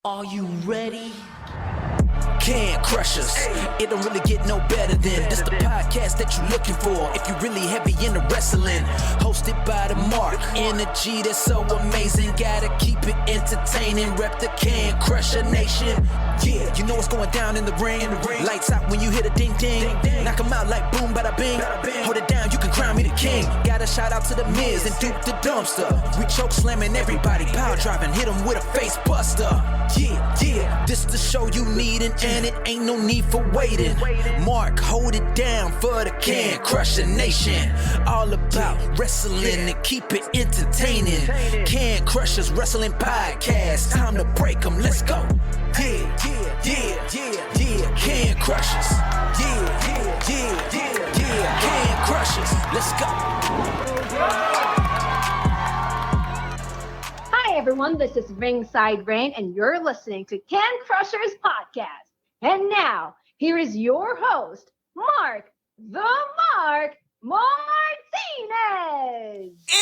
Are you ready? Can Crus. It don't really get no better than this the podcast that you're looking for if you're really heavy into wrestling. Hosted by the Mark. Energy that's so amazing. Gotta keep it entertaining. Rep the Can Crus Nation. Yeah, you know what's going down in the ring. Lights out when you hit a ding ding. Knock them out like boom bada bing. Hold it down, you can crown me the king. Got a shout out to the Miz and Duke the Dumpster. We choke slamming everybody. Power driving, hit them with a face buster. Yeah, this the show you need and it ain't no need for waiting. Mark, hold it down for the Can Crus Nation. All about wrestling and keep it entertaining. Can Crus Wrestling Podcast. Time to break them, let's go. Yeah, Can Crus. Yeah, Can Crus. Let's go. Hi everyone, this is Ringside Rain and you're listening to Can Crus Podcast. And now, here is your host, Mark the Mark Martinez.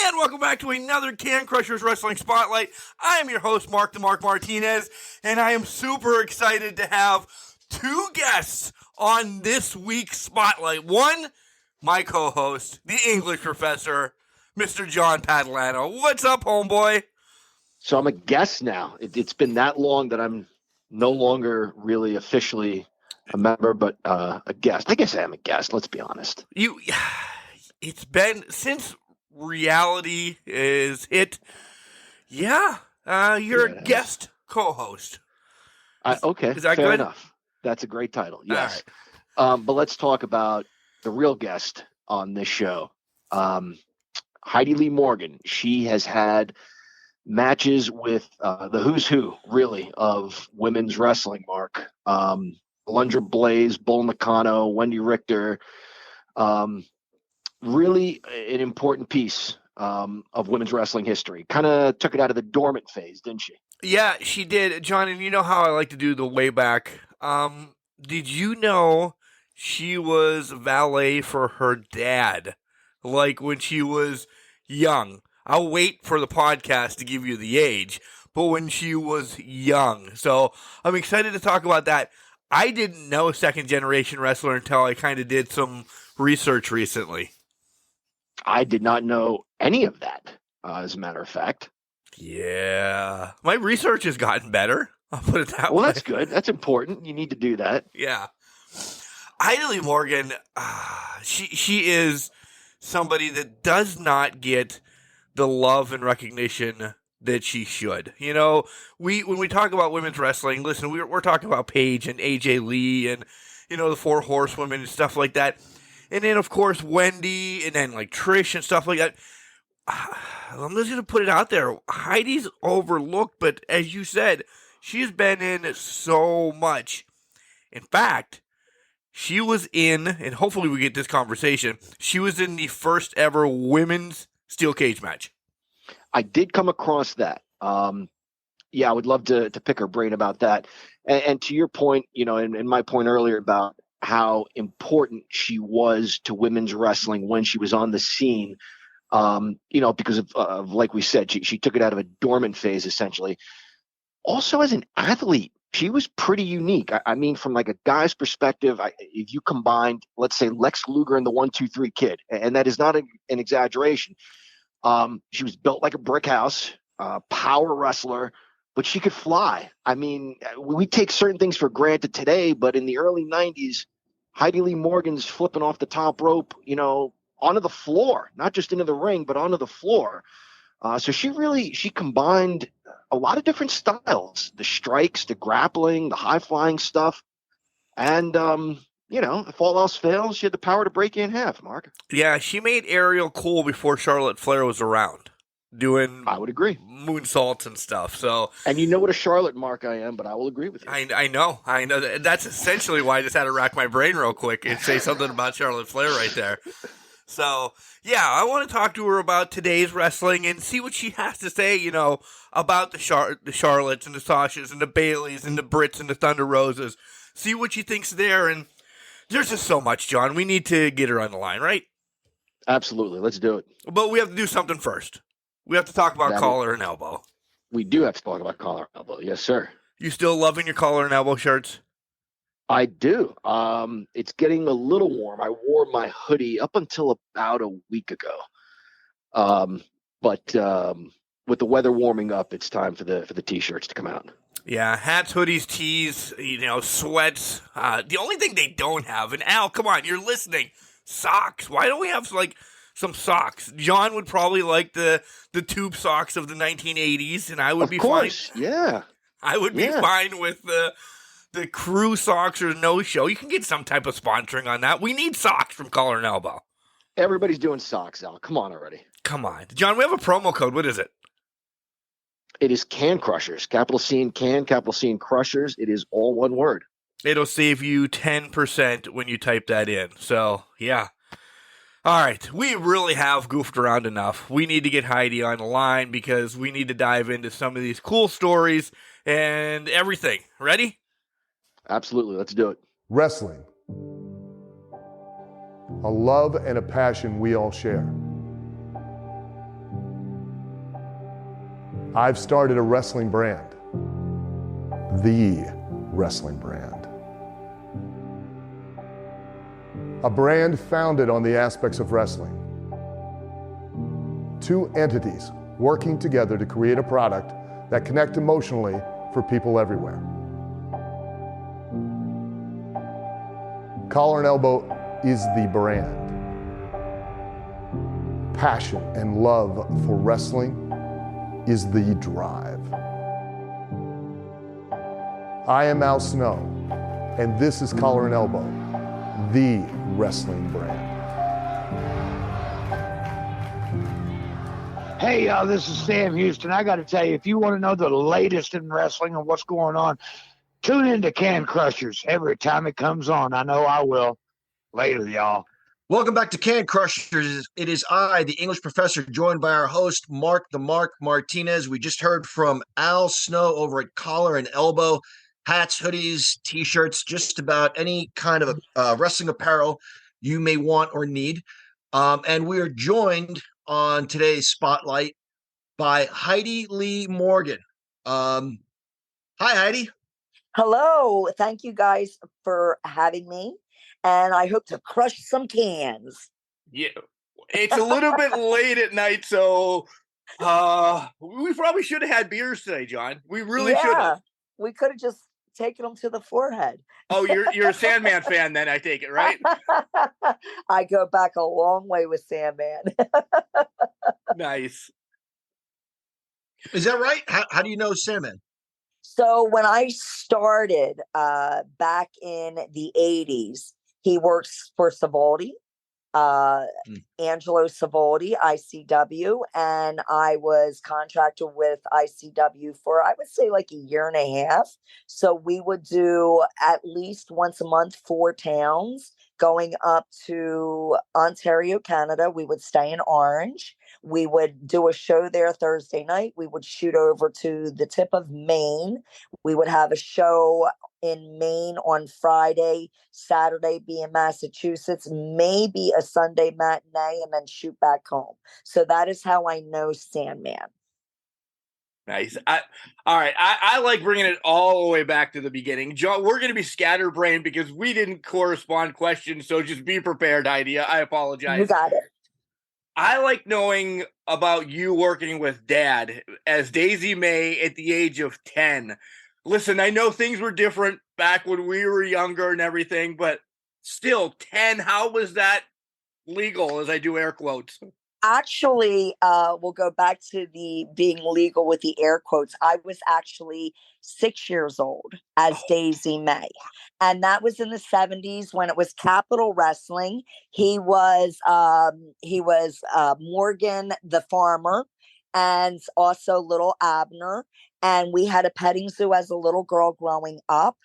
And welcome back to another Can Crus Wrestling Spotlight. I am your host, Mark the Mark Martinez, and I am super excited to have two guests on this week's Spotlight. One, my co-host, the English professor, Mr. John Padalano. What's up, homeboy? So I'm a guest now. It's been that long that I'm no longer really officially a member, but a guest. I guess I am a guest. Let's be honest. It's been since reality is hit. Yeah, you're a guest co-host. Okay, is that fair good? enough. That's a great title. Yes. Right. But let's talk about the real guest on this show, Heidi Lee Morgan. She has had matches with the who's who, really, of women's wrestling, Mark. Alundra Blaze, Bull Nakano, Wendy Richter. Really an important piece of women's wrestling history. Kind of took it out of the dormant phase, didn't she? Yeah, she did. John, and you know how I like to do the way back. Did you know she was valet for her dad, like when she was young? I'll wait for the podcast to give you the age, but when she was young. So I'm excited to talk about that. I didn't know second generation wrestler until I kind of did some research recently. I did not know any of that, as a matter of fact. Yeah. My research has gotten better. I'll put it that way. Well, that's good. That's important. You need to do that. Yeah. Heidi Lee Morgan, she is somebody that does not get the love and recognition that she should. You know, when we talk about women's wrestling, listen, we're talking about Paige and AJ Lee and, you know, the Four Horsewomen and stuff like that. And then, of course, Wendy and then, like, Trish and stuff like that. I'm just going to put it out there. Heidi's overlooked, but as you said, she's been in so much. In fact, she was in, and hopefully we get this conversation, she was in the first ever women's steel cage match. I did come across that. Yeah, I would love to pick her brain about that. And to your point, you know, and my point earlier about how important she was to women's wrestling when she was on the scene, you know, because of like we said, she took it out of a dormant phase, essentially. Also, as an athlete, she was pretty unique. I mean, from like a guy's perspective, if you combined, let's say, Lex Luger and the 1-2-3 Kid, and that is not an exaggeration. She was built like a brick house, power wrestler, but she could fly. I mean, we take certain things for granted today, but in the early 90s, Heidi Lee Morgan's flipping off the top rope, you know, onto the floor, not just into the ring, but onto the floor. So she combined a lot of different styles, the strikes, the grappling, the high flying stuff. And, you know, if all else fails, she had the power to break you in half, Mark. Yeah, she made Ariel cool before Charlotte Flair was around, doing I would agree moonsaults and stuff. So, and you know what a Charlotte Mark I am, but I will agree with you. I know. That's essentially why I just had to rack my brain real quick and say something about Charlotte Flair right there. So, yeah, I want to talk to her about today's wrestling and see what she has to say, you know, about the Charlottes and the Sashas and the Baileys and the Brits and the Thunder Roses. See what she thinks there. And there's just so much, John. We need to get her on the line, right? Absolutely. Let's do it. But we have to do something first. We have to talk about collar and elbow. We do have to talk about collar and elbow. Yes, sir. You still loving your collar and elbow shirts? I do. It's getting a little warm. I wore my hoodie up until about a week ago. But with the weather warming up, it's time for the t-shirts to come out. Yeah, hats, hoodies, tees, sweats. The only thing they don't have, and Al, come on, you're listening, socks. Why don't we have some socks? John would probably like the tube socks of the 1980s, and I would be fine. Yeah. I would be fine with the crew socks or no show. You can get some type of sponsoring on that. We need socks from Collar and Elbow. Everybody's doing socks, Al. Come on already. Come on. John, we have a promo code. What is it? It is Can Crushers. Capital C in Can, capital C in Crushers. It is all one word. It'll save you 10% when you type that in. So, yeah. All right. We really have goofed around enough. We need to get Heidi on the line because we need to dive into some of these cool stories and everything. Ready? Absolutely. Let's do it. Wrestling. A love and a passion we all share. I've started a wrestling brand. The wrestling brand. A brand founded on the aspects of wrestling. Two entities working together to create a product that connect emotionally for people everywhere. Collar and Elbow is the brand. Passion and love for wrestling is the drive. I am Al Snow, and this is Collar and Elbow, the wrestling brand. Hey, y'all, this is Sam Houston. I got to tell you, if you want to know the latest in wrestling and what's going on, tune into Can Crushers every time it comes on. I know I will. Later, y'all. Welcome back to Can Crushers. It is I, the English professor, joined by our host, Mark the Mark Martinez. We just heard from Al Snow over at Collar and Elbow. Hats, hoodies, T-shirts, just about any kind of wrestling apparel you may want or need. And we are joined on today's Spotlight by Heidi Lee Morgan. Hi, Heidi. Hello. Thank you guys for having me. And I hope to crush some cans. Yeah, it's a little bit late at night, so we probably should have had beers today, John. We really should have. We could have just taken them to the forehead. Oh, you're a Sandman fan then, I take it, right? I go back a long way with Sandman. Nice. Is that right? How do you know Sandman? So when I started back in the 80s, he works for Savoldi, Angelo Savoldi, ICW, and I was contracted with ICW for, I would say, like a year and a half. So we would do at least once a month, 4 towns, going up to Ontario, Canada. We would stay in Orange. We would do a show there Thursday night. We would shoot over to the tip of Maine. We would have a show in Maine on Friday, Saturday be in Massachusetts, maybe a Sunday matinee, and then shoot back home. So that is how I know Sandman. Nice. All right. I like bringing it all the way back to the beginning. John, we're going to be scatterbrained because we didn't correspond questions. So just be prepared, Heidi. I apologize. You got it. I like knowing about you working with Dad as Daisy May at the age of 10. Listen, I know things were different back when we were younger and everything, but still, 10, how was that legal, as I do air quotes? Actually, we'll go back to the being legal with the air quotes. I was actually 6 years old as Daisy May. And that was in the 70s when it was Capital Wrestling. He was Morgan the Farmer and also Little Abner. And we had a petting zoo as a little girl growing up.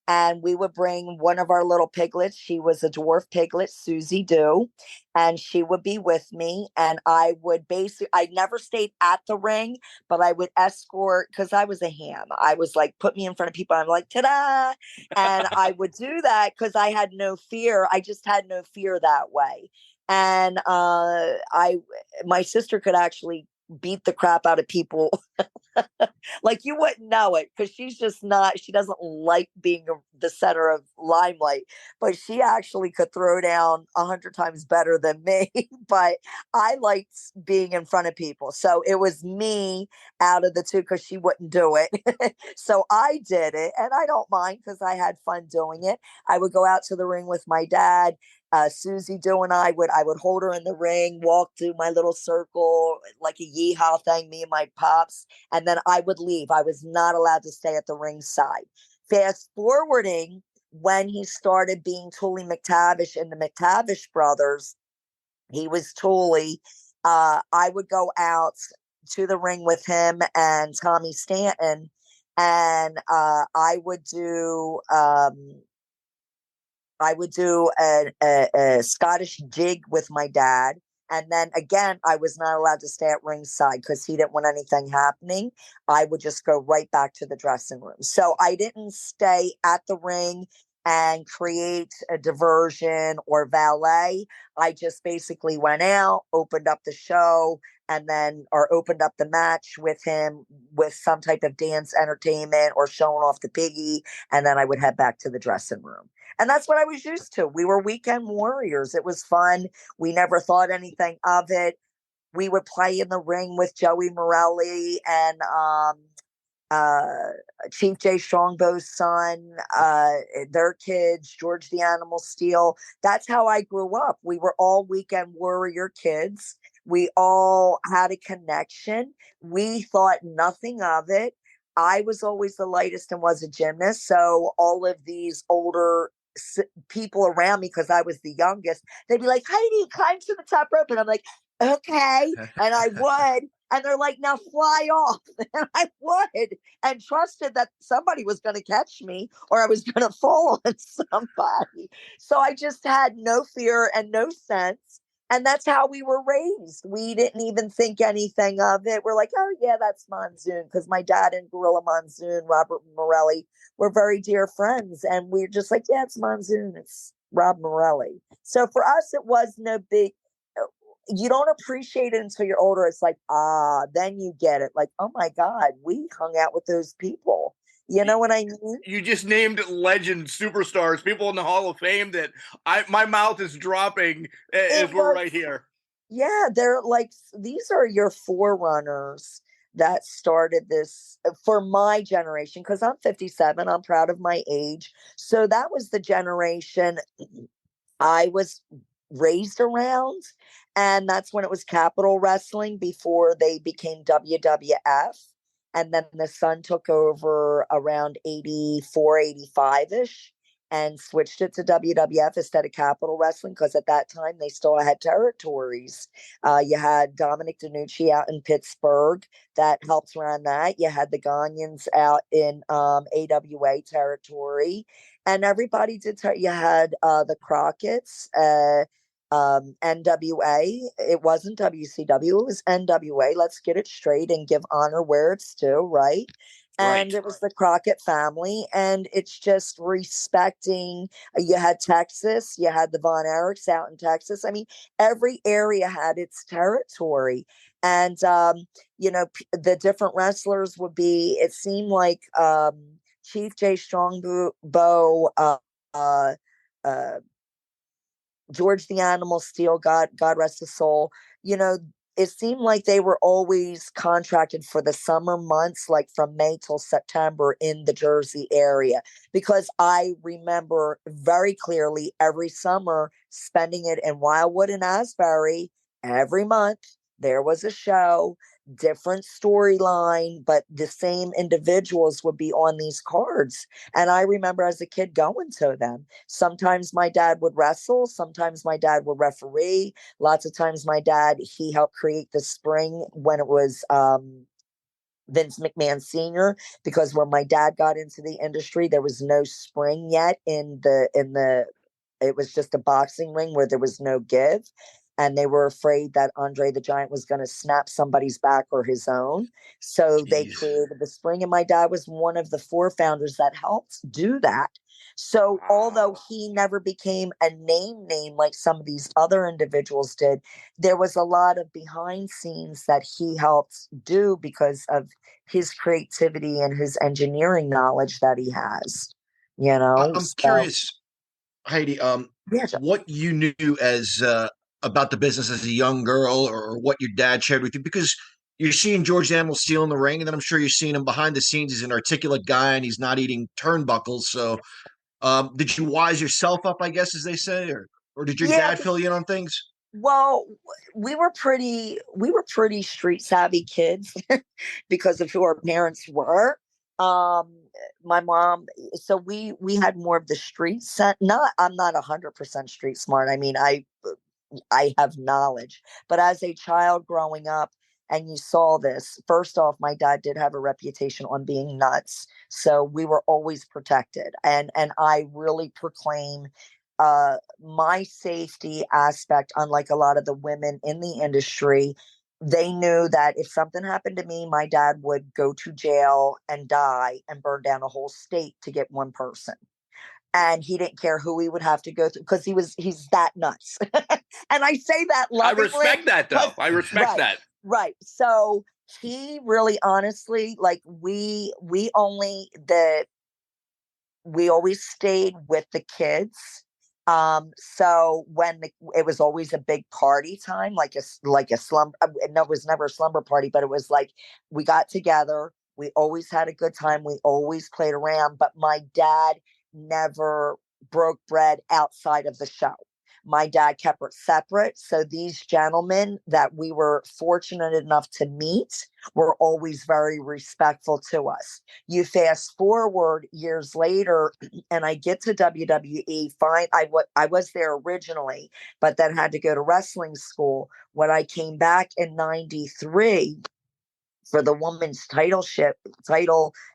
And we would bring one of our little piglets. She was a dwarf piglet, Susie Dew. And she would be with me. And I never stayed at the ring, but I would escort, because I was a ham. I was like, put me in front of people. I'm like, ta-da. And I would do that because I had no fear. I just had no fear that way. And my sister could actually beat the crap out of people. Like you wouldn't know it because she's just not, she doesn't like being the center of limelight, but she actually could throw down 100 times better than me. But I liked being in front of people. So it was me out of the two because she wouldn't do it. So I did it and I don't mind because I had fun doing it. I would go out to the ring with my dad. Susie Do and I would hold her in the ring, walk through my little circle like a yeehaw thing, me and my pops, and then I would leave. I was not allowed to stay at the ring side. Fast forwarding when he started being Tully McTavish and the McTavish brothers, he was Tully. I would go out to the ring with him and Tommy Stanton, and I would do a Scottish jig with my dad. And then again, I was not allowed to stay at ringside because he didn't want anything happening. I would just go right back to the dressing room. So I didn't stay at the ring and create a diversion or valet. I just basically went out, opened up the show, and then or opened up the match with him with some type of dance entertainment or showing off the piggy. And then I would head back to the dressing room. And that's what I was used to. We were weekend warriors. It was fun. We never thought anything of it. We would play in the ring with Joey Morelli and Chief Jay Strongbow's son, their kids, George the Animal Steel. That's how I grew up. We were all weekend warrior kids. We all had a connection. We thought nothing of it. I was always the lightest and was a gymnast. So all of these older people around me, because I was the youngest, they'd be like, Heidi, climb to the top rope. And I'm like, okay. And I would. And they're like, now fly off. And I would, and trusted that somebody was going to catch me or I was going to fall on somebody. So I just had no fear and no sense. And that's how we were raised. We didn't even think anything of it. We're like, oh, yeah, that's Monsoon. Because my dad and Gorilla Monsoon, Robert Morelli, were very dear friends. And we're just like, yeah, it's Monsoon. It's Rob Morelli. So for us, it was no big. You don't appreciate it until you're older. It's like, then you get it. Like, oh, my God, we hung out with those people. You know what I mean? You just named legend superstars, people in the Hall of Fame that my mouth is dropping as we're right here. Yeah, they're like, these are your forerunners that started this for my generation, because I'm 57. I'm proud of my age. So that was the generation I was raised around. And that's when it was Capital Wrestling before they became WWF. And then the son took over around 84, 85-ish and switched it to WWF instead of Capital Wrestling because at that time they still had territories. You had Dominic DeNucci out in Pittsburgh that helped run that. You had the Ganyans out in AWA territory. And everybody did. You had the Crockett's, NWA. It wasn't WCW. It was NWA. Let's get it straight and give honor where it's due, right? And it was the Crockett family. And it's just respecting. You had Texas. You had the Von Erichs out in Texas. I mean, every area had its territory. And, the different wrestlers would be, it seemed like Chief Jay Strongbow, George the Animal Steel, God rest his soul. It seemed like they were always contracted for the summer months, like from May till September in the Jersey area, because I remember very clearly every summer spending it in Wildwood and Asbury. Every month there was a show, different storyline, but the same individuals would be on these cards. And I remember as a kid going to them. Sometimes my dad would wrestle. Sometimes my dad would referee. Lots of times my dad, he helped create the spring when it was Vince McMahon Sr. Because when my dad got into the industry, there was no spring yet it was just a boxing ring where there was no give. and they were afraid that Andre the Giant was going to snap somebody's back or his own. So they created the spring, and my dad was one of the 4 founders that helped do that. So although he never became a name like some of these other individuals did, there was a lot of behind scenes that he helped do because of his creativity and his engineering knowledge that he has. I'm curious, Heidi, yeah, what you knew as about the business as a young girl, or what your dad shared with you, because you're seeing George Animal Steel in the ring, and then I'm sure you're seeing him behind the scenes. He's an articulate guy, and he's not eating turnbuckles. So, did you wise yourself up, I guess, as they say, or did your yeah. dad fill you in on things? Well, we were pretty street savvy kids because of who our parents were. Um, my mom, so we had more of the street set. Not, I'm not 100% street smart. I mean, I have knowledge, but as a child growing up, and you saw this, first off, my dad did have a reputation on being nuts, so we were always protected, and I really proclaim my safety aspect. Unlike a lot of the women in the industry, they knew that if something happened to me, my dad would go to jail and die and burn down a whole state to get one person, and he didn't care who he would have to go through because he's that nuts. And I say that lovingly. I respect that, though. I respect right, that. Right. So he really, honestly, like we always stayed with the kids. So when it was always a big party time, like a slumber. No, it was never a slumber party, but it was like we got together. We always had a good time. We always played around. But my dad never broke bread outside of the show. My dad kept it separate. So these gentlemen that we were fortunate enough to meet were always very respectful to us. You fast forward years later, and I get to WWE. Fine, I was there originally, but then had to go to wrestling school. When I came back in '93 for the women's title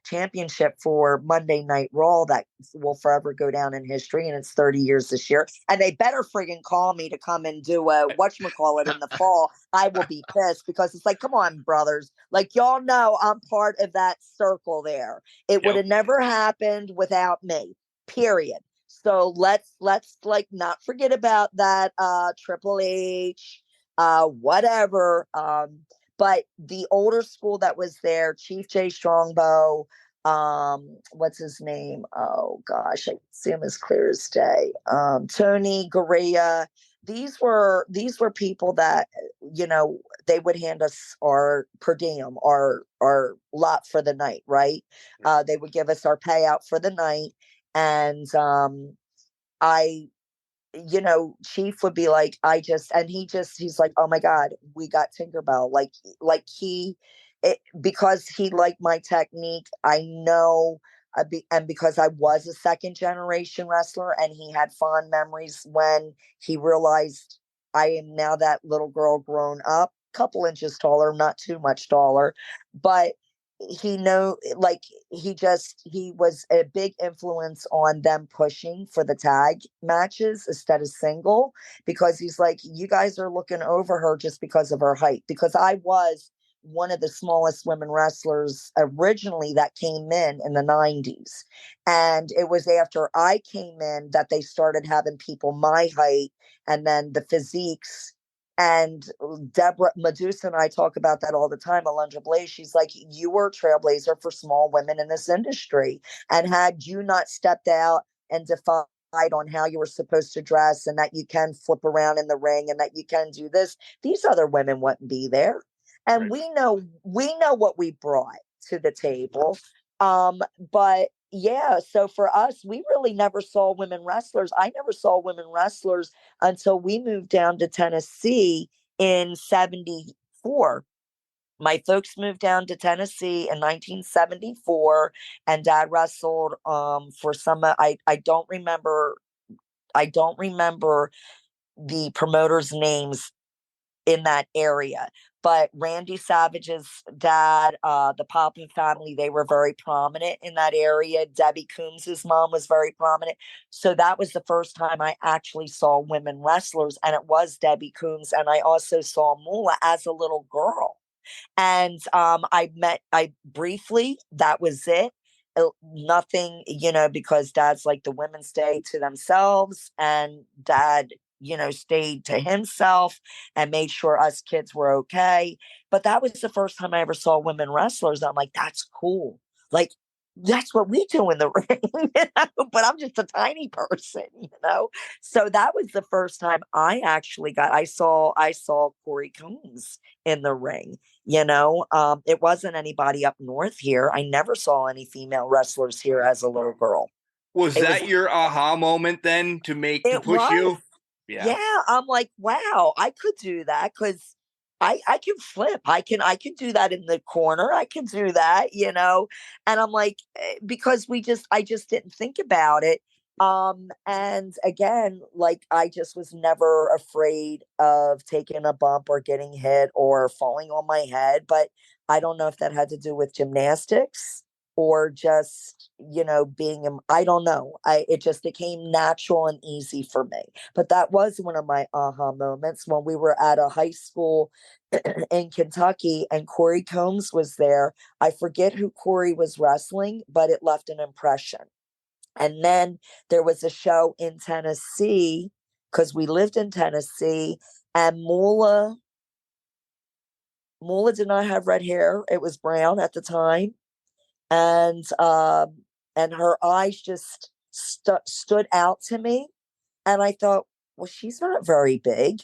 championship for Monday Night Raw, that will forever go down in history, and it's 30 years this year. And they better friggin' call me to come and do a whatchamacallit in the fall. I will be pissed because it's like, come on, brothers. Like, y'all know I'm part of that circle there. It would have never happened without me, period. So let's like not forget about that Triple H, whatever. But the older school that was there, Chief Jay Strongbow, what's his name? Oh gosh, I see him as clear as day. Tony Garea. These were people that, they would hand us our per diem, our lot for the night, right? They would give us our payout for the night, and I Chief would be like, he's like, oh my God, we got Tinkerbell. Because he liked my technique, I know, and because I was a second generation wrestler, and he had fond memories when he realized I am now that little girl grown up, couple inches taller, not too much taller, but he was a big influence on them pushing for the tag matches instead of single, because he's like, you guys are looking over her just because of her height, because I was one of the smallest women wrestlers originally that came in the 90s, and it was after I came in that they started having people my height, and then the physiques. And Deborah Medusa and I talk about that all the time. Alundra Blaze, she's like, you were a trailblazer for small women in this industry. And had you not stepped out and defied on how you were supposed to dress, and that you can flip around in the ring, and that you can do this, these other women wouldn't be there. And we know what we brought to the table. But yeah, so for us, we really never saw women wrestlers. I never saw women wrestlers until we moved down to Tennessee in '74. My folks moved down to Tennessee in 1974, and Dad wrestled for some. I don't remember the promoters' names in that area. But Randy Savage's dad, the Poppin family, they were very prominent in that area. Debbie Coombs's mom was very prominent. So that was the first time I actually saw women wrestlers, and it was Debbie Coombs. And I also saw Moolah as a little girl. And I briefly, that was it. Nothing, because dad's like the women stay to themselves, and dad, stayed to himself and made sure us kids were okay. But that was the first time I ever saw women wrestlers. I'm like, that's cool. Like, that's what we do in the ring, but I'm just a tiny person. So that was the first time I saw Corey Combs in the ring. It wasn't anybody up north here. I never saw any female wrestlers here as a little girl. Was that your aha moment then to push you? Yeah, I'm like, wow, I could do that because I can flip. I can do that in the corner. I can do that, And I'm like, because I just didn't think about it. And again, like I just was never afraid of taking a bump or getting hit or falling on my head. But I don't know if that had to do with gymnastics or just, I don't know. It just became natural and easy for me. But that was one of my aha moments when we were at a high school in Kentucky and Corey Combs was there. I forget who Corey was wrestling, but it left an impression. And then there was a show in Tennessee because we lived in Tennessee, and Moolah did not have red hair. It was brown at the time. And her eyes just stood out to me. And I thought, well, she's not very big,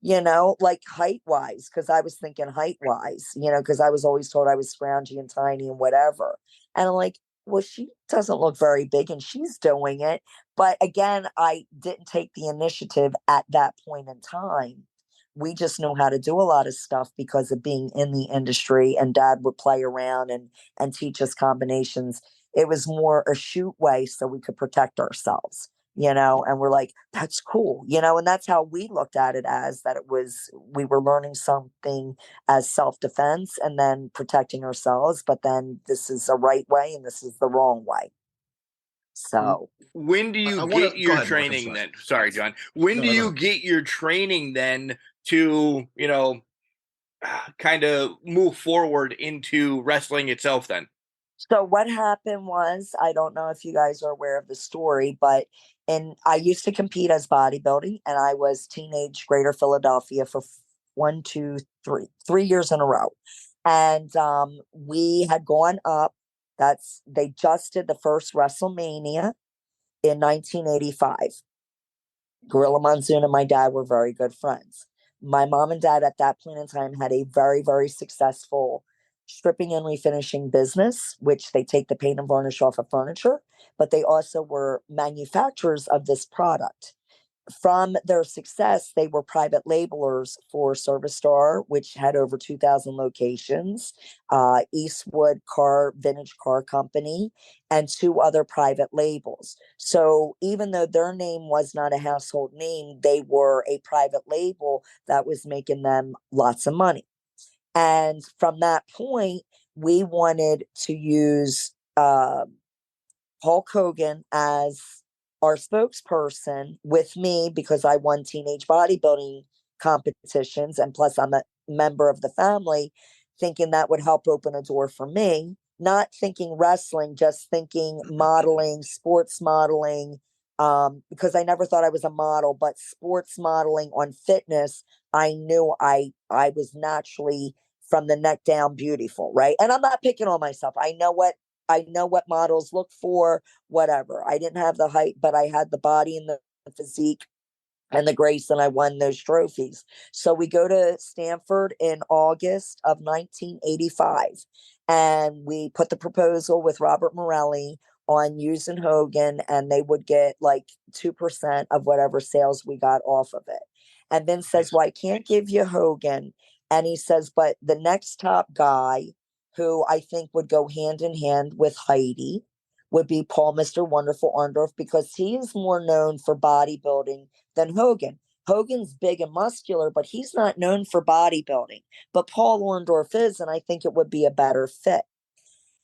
like height wise, because I was thinking height wise, because I was always told I was scroungy and tiny and whatever. And I'm like, well, she doesn't look very big and she's doing it. But again, I didn't take the initiative at that point in time. We just knew how to do a lot of stuff because of being in the industry, and dad would play around and teach us combinations. It was more a shoot way so we could protect ourselves, and we're like, that's cool, and that's how we looked at it, as that we were learning something as self-defense and then protecting ourselves. But then this is a right way and this is the wrong way. So when do you get your training then? Sorry, John. When do you get your training then to, kind of move forward into wrestling itself then? So what happened was, I don't know if you guys are aware of the story, but I used to compete as bodybuilding, and I was teenage Greater Philadelphia for 3 years in a row. And we had gone up. They just did the first WrestleMania in 1985. Gorilla Monsoon and my dad were very good friends. My mom and dad at that point in time had a very, very successful stripping and refinishing business, which they take the paint and varnish off of furniture, but they also were manufacturers of this product. From their success, they were private labelers for Service Star, which had over 2,000 locations, Eastwood Vintage Car Company, and 2 other private labels. So even though their name was not a household name, they were a private label that was making them lots of money. And from that point, we wanted to use Hulk Hogan as our spokesperson with me, because I won teenage bodybuilding competitions, and plus I'm a member of the family, thinking that would help open a door for me, not thinking wrestling, just thinking modeling, sports modeling, because I never thought I was a model, but sports modeling on fitness, I knew I was naturally from the neck down beautiful, right? And I'm not picking on myself. I know what models look for, whatever. I didn't have the height, but I had the body and the physique and the grace, and I won those trophies. So we go to Stanford in August of 1985, and we put the proposal with Robert Morelli on using Hogan, and they would get like 2% of whatever sales we got off of it. And Vince says, well, I can't give you Hogan. And he says, but the next top guy, who I think would go hand in hand with Heidi, would be Paul Mr. Wonderful Orndorff, because he is more known for bodybuilding than Hogan. Hogan's big and muscular, but he's not known for bodybuilding. But Paul Orndorff is, and I think it would be a better fit.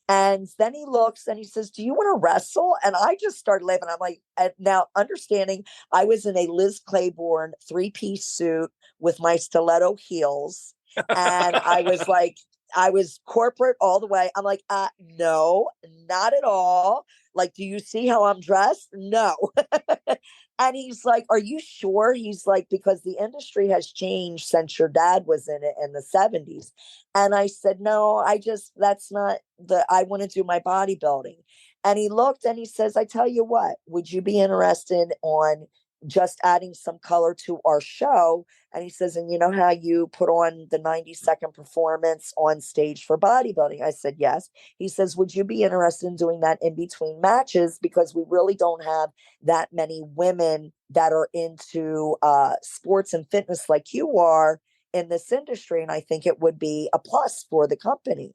And then he looks and he says, do you want to wrestle? And I just started laughing. I'm like, now understanding I was in a Liz Claiborne 3-piece suit with my stiletto heels. And I was like, I was corporate all the way. I'm like, no, not at all. Like, do you see how I'm dressed? No. And he's like, are you sure? He's like, because the industry has changed since your dad was in it in the 70s. And I said, no, that's not I want to do my bodybuilding. And he looked and he says, I tell you what, would you be interested on just adding some color to our show? And he says, and you know how you put on the 90-second performance on stage for bodybuilding? I said, yes. He says, would you be interested in doing that in between matches? Because we really don't have that many women that are into sports and fitness like you are in this industry. And I think it would be a plus for the company.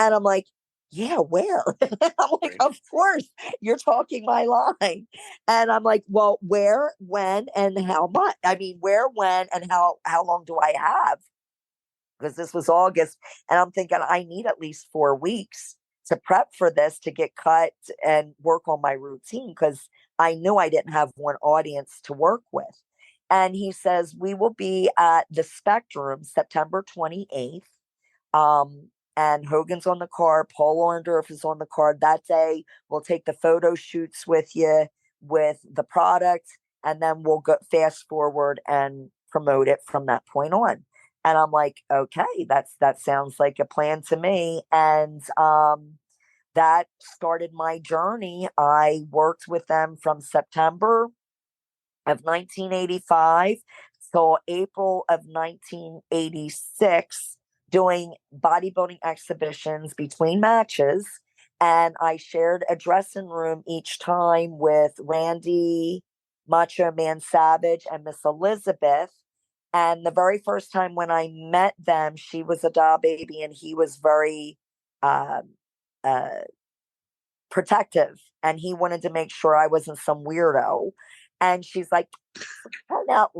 And I'm like, yeah, where? I'm like, of course, you're talking my line. And I'm like, well, where, when, and how much? I mean, where, when, and how long do I have? Because this was August. And I'm thinking I need at least 4 weeks to prep for this, to get cut and work on my routine, because I knew I didn't have one audience to work with. And he says, we will be at the Spectrum September 28th. And Hogan's on the card. Paul Orndorff is on the card that day. We'll take the photo shoots with you with the product, and then we'll go fast forward and promote it from that point on. And I'm like, okay, that sounds like a plan to me. And that started my journey. I worked with them from September of 1985 till April of 1986, doing bodybuilding exhibitions between matches. And I shared a dressing room each time with Randy, Macho Man Savage, and Miss Elizabeth. And the very first time when I met them, she was a doll baby and he was very uh, protective. And he wanted to make sure I wasn't some weirdo. And she's like, "Turn out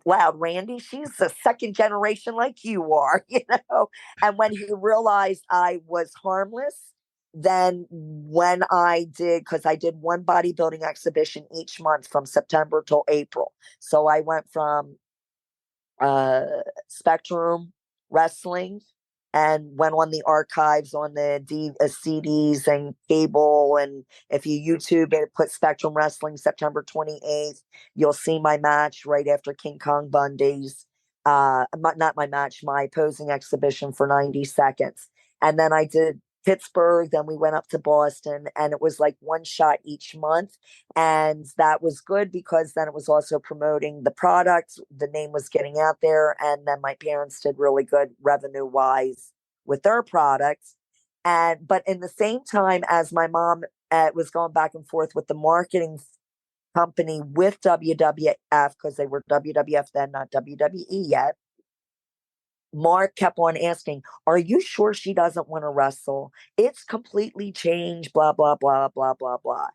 loud, Randy. She's a second generation like you are," you know. And when he realized I was harmless, then when I did, because I did one bodybuilding exhibition each month from September till April. So I went from Spectrum Wrestling and went on the archives on the CDs and cable. And if you YouTube it, put Spectrum Wrestling September 28th, you'll see my match right after King Kong Bundy's, not my match, my posing exhibition for 90 seconds. And then I did Pittsburgh, then we went up to Boston, and it was like one shot each month. And that was good because then it was also promoting the product. The name was getting out there. And then my parents did really good revenue wise with their products. But in the same time as my mom was going back and forth with the marketing company with WWF, because they were WWF then, not WWE yet, Mark kept on asking, are you sure she doesn't want to wrestle? It's completely changed, blah, blah, blah, blah, blah, blah.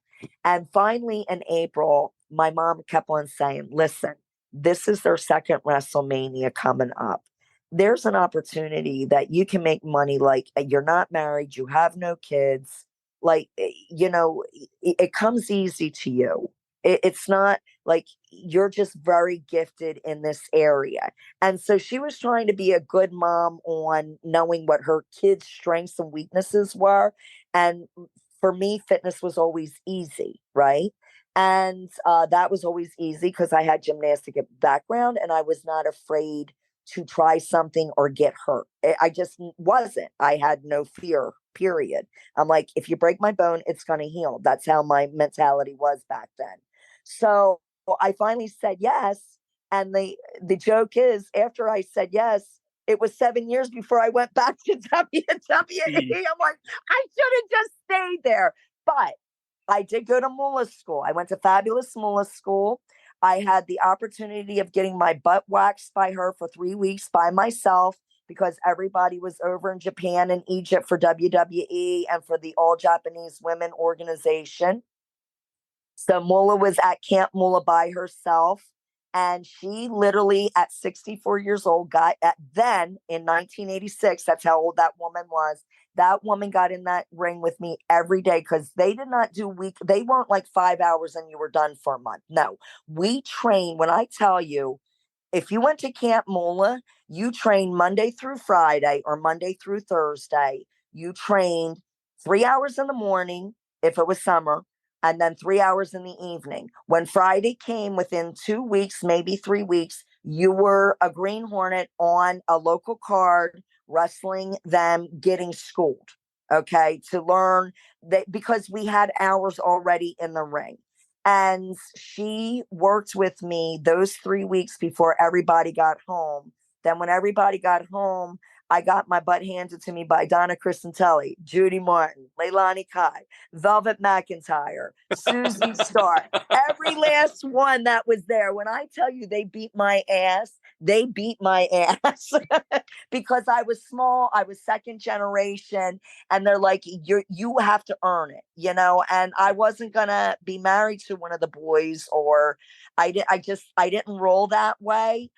And finally in April, my mom kept on saying, listen, this is their second WrestleMania coming up. There's an opportunity that you can make money. Like, you're not married, you have no kids. Like, you know, it comes easy to you. It's not like you're just very gifted in this area. And so she was trying to be a good mom on knowing what her kids' strengths and weaknesses were. And for me, fitness was always easy, right? And that was always easy because I had gymnastic background and I was not afraid to try something or get hurt. I just wasn't. I had no fear, period. I'm like, if you break my bone, it's going to heal. That's how my mentality was back then. So I finally said yes. And the joke is, after I said yes, it was 7 years before I went back to WWE. I'm like, I should have just stayed there. But I did go to Moolah School. I went to Fabulous Moolah School. I had the opportunity of getting my butt waxed by her for 3 weeks by myself because everybody was over in Japan and Egypt for WWE and for the All Japanese Women Organization. So Moolah was at Camp Moolah by herself. And she literally at 64 years old then in 1986, that's how old that woman was. That woman got in that ring with me every day because they did not do they weren't like 5 hours and you were done for a month. No, we train. When I tell you, if you went to Camp Moolah, you trained Monday through Friday or Monday through Thursday. You trained 3 hours in the morning if it was summer, and then 3 hours in the evening. When Friday came, within 2 weeks, maybe 3 weeks, you were a Green Hornet on a local card, wrestling them, getting schooled, okay, to learn that, because we had hours already in the ring. And she worked with me those 3 weeks before everybody got home. Then when everybody got home, I got my butt handed to me by Donna Crisantelli, Judy Martin, Leilani Kai, Velvet McIntyre, Susie Starr, every last one that was there. When I tell you they beat my ass, they beat my ass because I was small. I was second generation. And they're like, you have to earn it, you know? And I wasn't going to be married to one of the boys, or I didn't roll that way.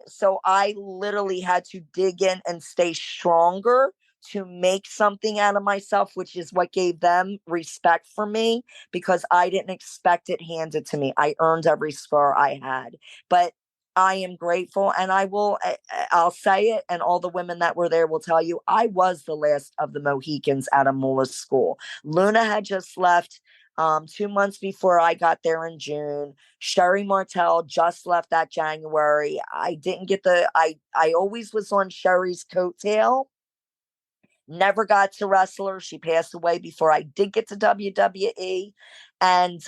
So I literally had to dig in and stay stronger to make something out of myself, which is what gave them respect for me, because I didn't expect it handed to me. I earned every scar I had. But I am grateful, and I'll say it, and all the women that were there will tell you, I was the last of the Mohicans out of Moolah's school. Luna had just left 2 months before I got there in June. Sherry Martel just left that January. I didn't get I always was on Sherry's coattail. Never got to wrestle her. She passed away before I did get to WWE. And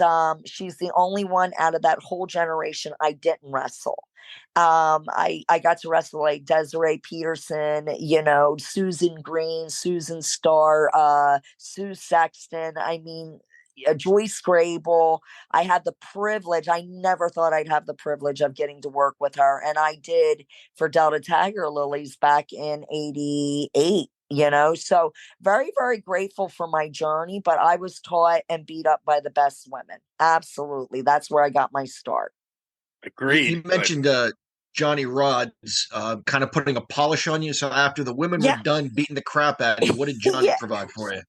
she's the only one out of that whole generation I didn't wrestle. I got to wrestle like Desiree Peterson, you know, Susan Green, Susan Starr, Sue Sexton. I mean, Joyce Grable. I had the privilege. I never thought I'd have the privilege of getting to work with her. And I did for Delta Tiger Lilies back in 88. You know, so very, very grateful for my journey, but I was taught and beat up by the best women. Absolutely. That's where I got my start. Agreed. You mentioned Johnny Rod's kind of putting a polish on you. So after the women were done beating the crap out of you, what did Johnny provide for you?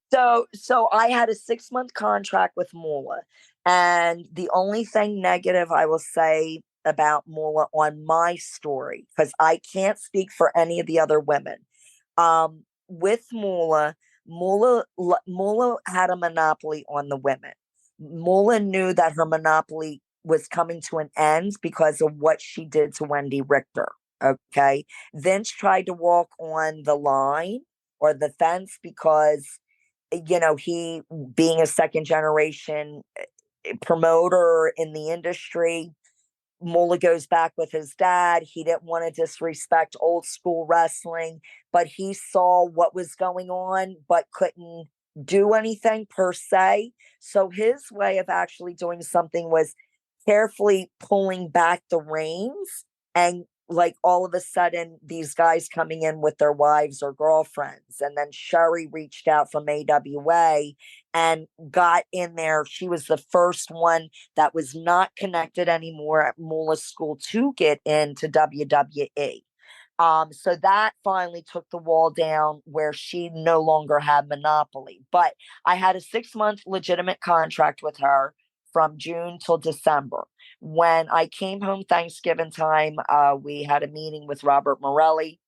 So I had a 6-month contract with Moolah, and the only thing negative I will say about Moolah on my story, because I can't speak for any of the other women. With Moolah had a monopoly on the women. Moolah knew that her monopoly was coming to an end because of what she did to Wendy Richter. Okay. Vince tried to walk on the line or the fence because, you know, he, being a second generation promoter in the industry, Moolah goes back with his dad. He didn't want to disrespect old school wrestling, but he saw what was going on, but couldn't do anything per se. So his way of actually doing something was carefully pulling back the reins, and like all of a sudden these guys coming in with their wives or girlfriends. And then Sherry reached out from AWA and got in there. She was the first one that was not connected anymore at Moolah School to get into WWE. So that finally took the wall down where she no longer had monopoly. But I had a 6-month legitimate contract with her from June till December. When I came home Thanksgiving time, we had a meeting with Robert Morelli.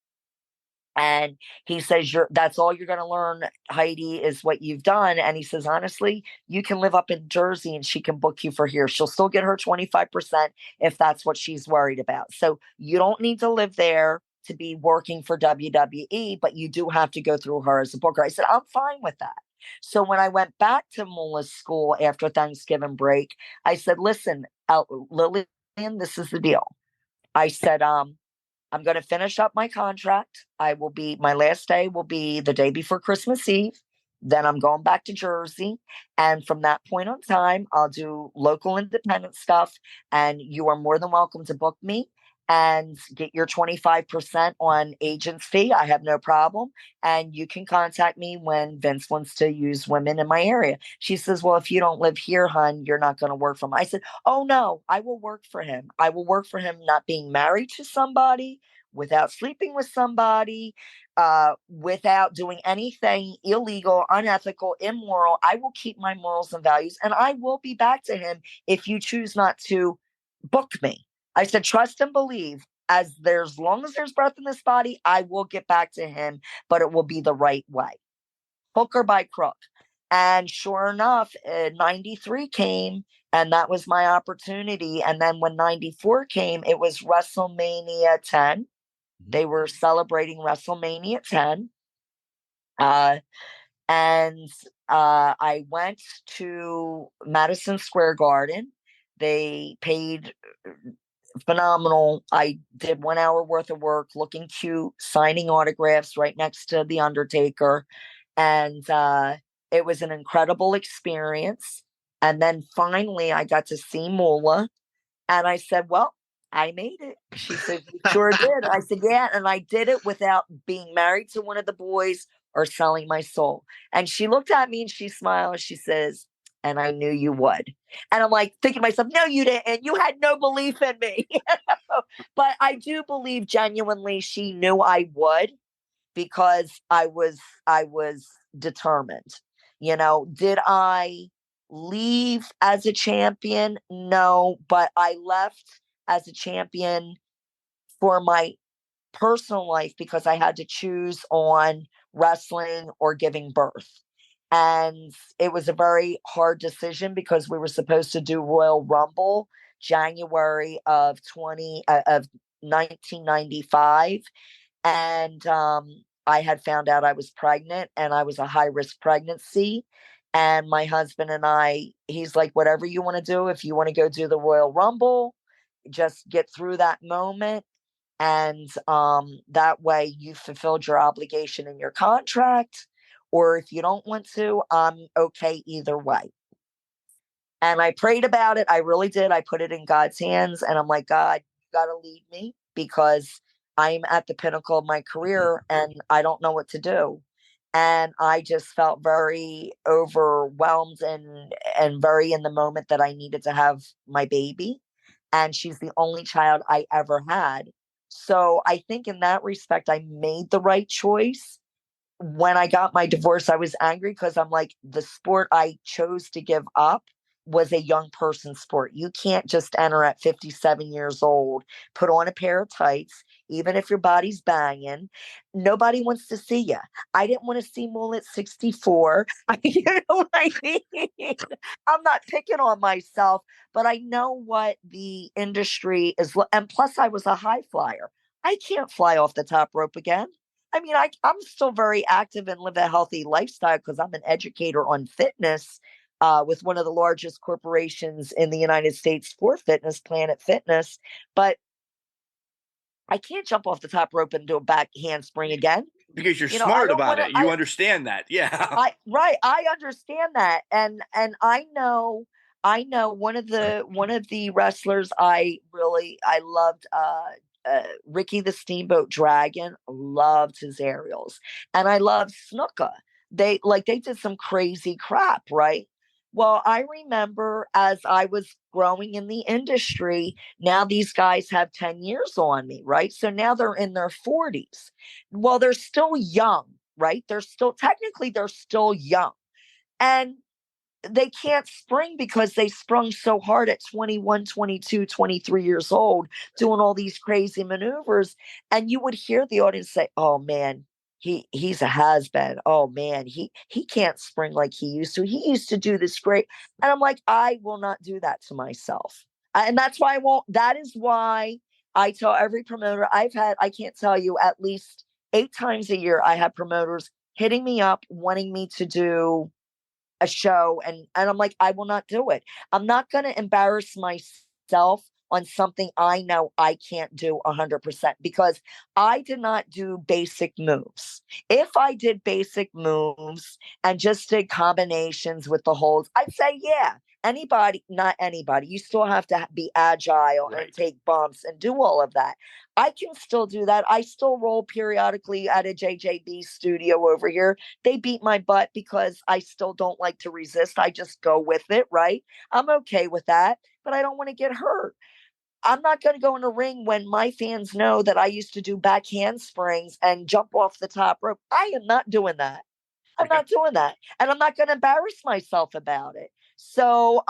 And he says, that's all you're going to learn, Heidi, is what you've done. And he says, honestly, you can live up in Jersey and she can book you for here. She'll still get her 25% if that's what she's worried about. So you don't need to live there to be working for WWE, but you do have to go through her as a booker. I said, I'm fine with that. So when I went back to Moolah's school after Thanksgiving break, I said, listen, Lillian, this is the deal. I said, I'm going to finish up my contract. My last day will be the day before Christmas Eve. Then I'm going back to Jersey. And from that point on time, I'll do local independent stuff. And you are more than welcome to book me. and get your 25% on agent's fee. I have no problem. And you can contact me when Vince wants to use women in my area. She says, well, if you don't live here, hun, you're not going to work for him. I said, oh, no, I will work for him. I will work for him not being married to somebody, without sleeping with somebody, without doing anything illegal, unethical, immoral. I will keep my morals and values, and I will be back to him if you choose not to book me. I said, trust and believe. As long as there's breath in this body, I will get back to him, but it will be the right way, hook or by crook. And sure enough, 93 came, and that was my opportunity. And then when 94 came, it was WrestleMania 10. They were celebrating WrestleMania 10. And I went to Madison Square Garden. They paid phenomenal. I did 1 hour worth of work, looking cute, signing autographs right next to The Undertaker. And it was an incredible experience. And then finally, I got to see Moolah. And I said, well, I made it. She said, you sure did. I said, yeah. And I did it without being married to one of the boys or selling my soul. And she looked at me and she smiled. She says, and I knew you would. And I'm like thinking to myself, no, you didn't. You had no belief in me. But I do believe genuinely she knew I would, because I was determined. Did I leave as a champion? No, but I left as a champion for my personal life because I had to choose on wrestling or giving birth. And it was a very hard decision because we were supposed to do Royal Rumble January of 1995. And I had found out I was pregnant, and I was a high-risk pregnancy. And my husband and he's like, whatever you want to do, if you want to go do the Royal Rumble, just get through that moment. And that way you fulfilled your obligation in your contract. Or if you don't want to, I'm okay either way. And I prayed about it. I really did. I put it in God's hands. And I'm like, God, you got to lead me, because I'm at the pinnacle of my career and I don't know what to do. And I just felt very overwhelmed and very in the moment that I needed to have my baby. And she's the only child I ever had. So I think in that respect, I made the right choice. When I got my divorce, I was angry because I'm like, the sport I chose to give up was a young person sport. You can't just enter at 57 years old, put on a pair of tights, even if your body's banging. Nobody wants to see you. I didn't want to see Mool at 64. You know what I mean? I'm not picking on myself, but I know what the industry is. And plus, I was a high flyer. I can't fly off the top rope again. I mean, I'm still very active and live a healthy lifestyle because I'm an educator on fitness with one of the largest corporations in the United States for fitness, Planet Fitness. But I can't jump off the top rope and do a back handspring again. Because you're smart about it. You understand that. Yeah. I understand that. And I know one of the wrestlers I loved, Ricky the Steamboat Dragon, loved his aerials. And I loved Snuka. They did some crazy crap, right? Well, I remember as I was growing in the industry, now these guys have 10 years on me, right? So now they're in their 40s. Well, they're still young, right? They're still young. And they can't spring because they sprung so hard at 21, 22, 23 years old, doing all these crazy maneuvers. And you would hear the audience say, oh man, he's a has-been. Oh man, he can't spring like he used to. He used to do this great. And I'm like, I will not do that to myself. And that's why I won't. That is why I tell every promoter I can't tell you, at least 8 times a year, I have promoters hitting me up, wanting me to do a show. And I'm like, I will not do it. I'm not going to embarrass myself on something I know I can't do 100%, because I did not do basic moves. If I did basic moves and just did combinations with the holds, I'd say, yeah, anybody, not anybody, you still have to be agile and take bumps and do all of that. I can still do that. I still roll periodically at a JJB studio over here. They beat my butt because I still don't like to resist. I just go with it, right? I'm okay with that, but I don't want to get hurt. I'm not going to go in a ring when my fans know that I used to do back handsprings and jump off the top rope. I am not doing that. I'm not doing that. And I'm not going to embarrass myself about it. So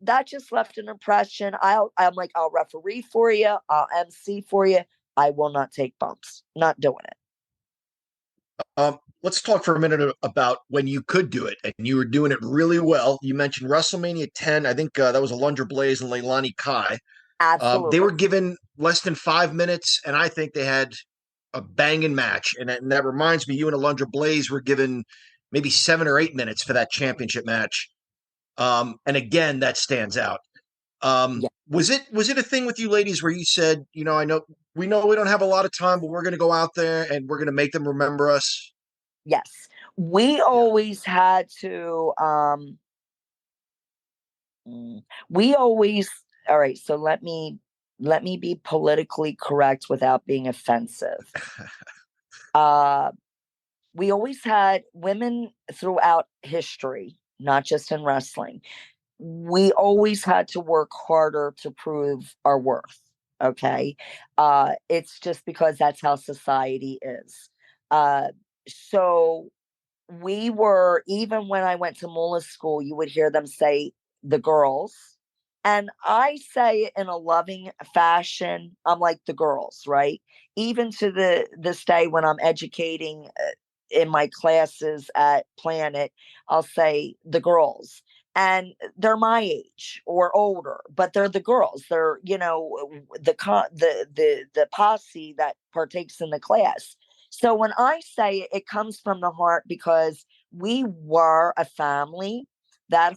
that just left an impression. I'm like, I'll referee for you. I'll MC for you. I will not take bumps. Not doing it. Let's talk for a minute about when you could do it and you were doing it really well. You mentioned WrestleMania 10. I think that was Alundra Blaze and Leilani Kai. Absolutely. They were given less than 5 minutes, and I think they had a banging match. And that reminds me, you and Alundra Blaze were given maybe 7 or 8 minutes for that championship match. And again, that stands out. Was it a thing with you ladies where you said, I know we don't have a lot of time, but we're going to go out there and we're going to make them remember us? Yes. We always had to, all right, so let me be politically correct without being offensive. We always had women throughout history, not just in wrestling. We always had to work harder to prove our worth. Okay. It's just because that's how society is. So we were, even when I went to Mullah school, you would hear them say the girls. And I say it in a loving fashion. I'm like the girls, right? Even to this day when I'm educating in my classes at Planet, I'll say the girls. And they're my age or older, but they're the girls. They're, the posse that partakes in the class. So when I say it, it comes from the heart because we were a family. I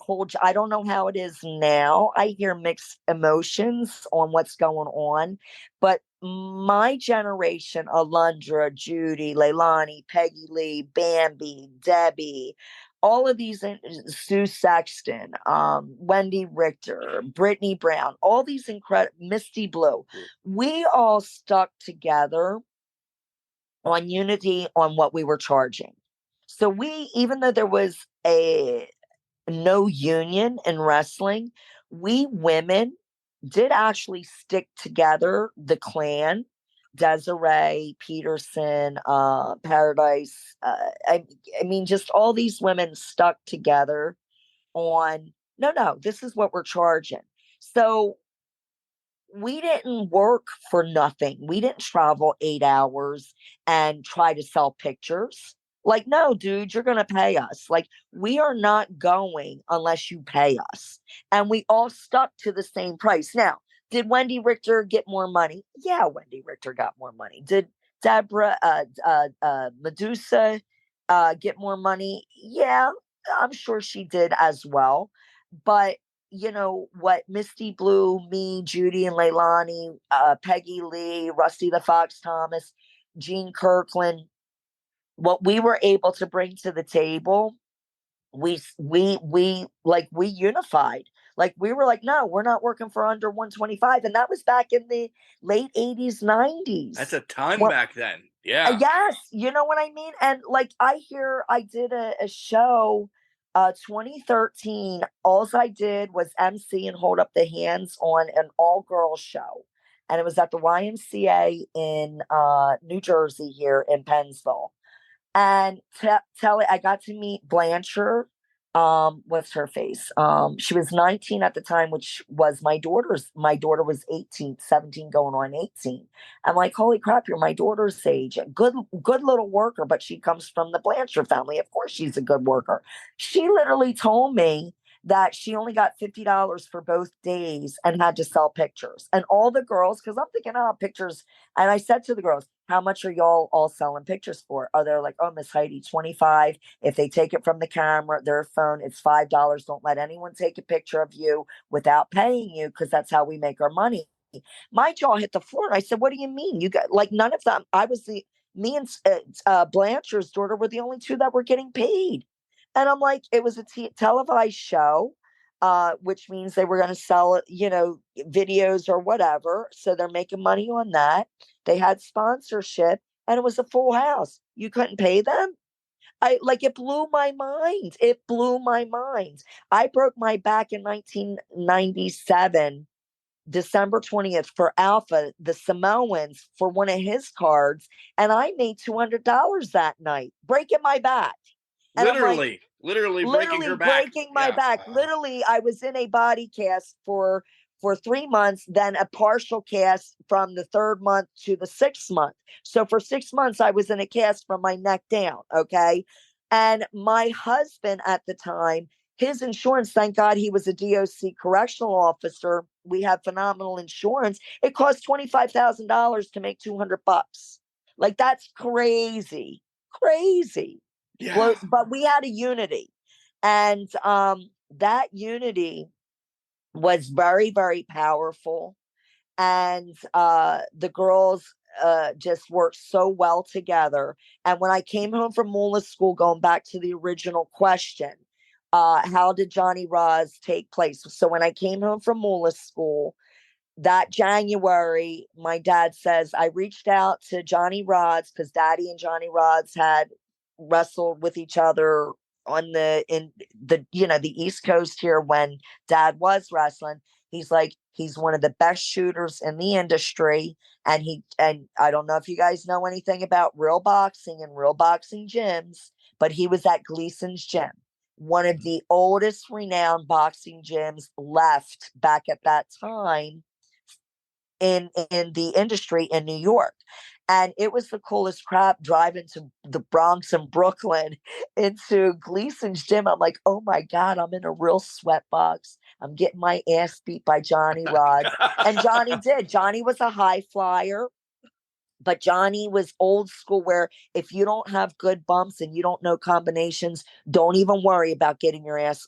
don't know how it is now. I hear mixed emotions on what's going on, but my generation, Alundra, Judy, Leilani, Peggy Lee, Bambi, Debbie, all of these, Sue Sexton, Wendy Richter, Brittany Brown, all these incredible, Misty Blue, we all stuck together on unity on what we were charging. So even though there was no union in wrestling, we women did actually stick together, the clan, Desiree, Peterson, Paradise. I mean, just all these women stuck together on, no, this is what we're charging. So we didn't work for nothing. We didn't travel 8 hours and try to sell pictures. Like, no, dude, you're going to pay us. Like, we are not going unless you pay us. And we all stuck to the same price. Now, did Wendy Richter get more money? Yeah, Wendy Richter got more money. Did Deborah Medusa get more money? Yeah, I'm sure she did as well. But what Misty Blue, me, Judy and Leilani, Peggy Lee, Rusty the Fox Thomas, Gene Kirkland, what we were able to bring to the table, we unified. Like, we were like, no, we're not working for under 125. And that was back in the late 80s, 90s. That's a ton back then. Yeah. Yes. You know what I mean? And like, I did a show 2013, all I did was MC and hold up the hands on an all-girls show. And it was at the YMCA in New Jersey here in Pennsville. And I got to meet Blanchard. What's her face? She was 19 at the time, which was my daughter was 18, 17 going on 18. I'm like, holy crap, you're my daughter's age. Good little worker, but she comes from the Blanchard family. Of course she's a good worker. She literally told me that she only got $50 for both days and had to sell pictures. And all the girls, because I'm thinking, pictures. And I said to the girls, how much are y'all all selling pictures for? Are they like, oh, Miss Heidi, 25. If they take it from the camera, their phone, it's $5. Don't let anyone take a picture of you without paying you, because that's how we make our money. My jaw hit the floor. And I said, what do you mean? You got, like, none of them. Me and Blanchard's daughter were the only two that were getting paid. And I'm like, it was a televised show. which means they were going to sell, videos or whatever. So they're making money on that. They had sponsorship, and it was a full house. You couldn't pay them. It blew my mind. It blew my mind. I broke my back in 1997, December 20th, for Alpha, the Samoans, for one of his cards. And I made $200 that night, breaking my back. And literally breaking her back. Breaking my back. Literally, I was in a body cast for 3 months, then a partial cast from the 3rd month to the 6th month. So for 6 months, I was in a cast from my neck down. Okay. And my husband at the time, his insurance, thank God he was a DOC correctional officer. We had phenomenal insurance. It cost $25,000 to make $200. Like, that's crazy. Crazy. Yeah. But we had a unity, and that unity was very, very powerful. And the girls just worked so well together. And when I came home from Moolah School, going back to the original question, how did Johnny Roz take place? So when I came home from Moolah School, that January, my dad says, I reached out to Johnny Rods, because Daddy and Johnny Rods had wrestled with each other in the East Coast here when Dad was wrestling. He's like, he's one of the best shooters in the industry. And I don't know if you guys know anything about real boxing and real boxing gyms, but he was at Gleason's gym, one of the oldest renowned boxing gyms left back at that time in the industry in New York. And it was the coolest crap, driving to the Bronx and Brooklyn into Gleason's gym. I'm like, oh my God, I'm in a real sweat box. I'm getting my ass beat by Johnny Rod. And Johnny did. Johnny was a high flyer, but Johnny was old school, where if you don't have good bumps and you don't know combinations, don't even worry about getting your ass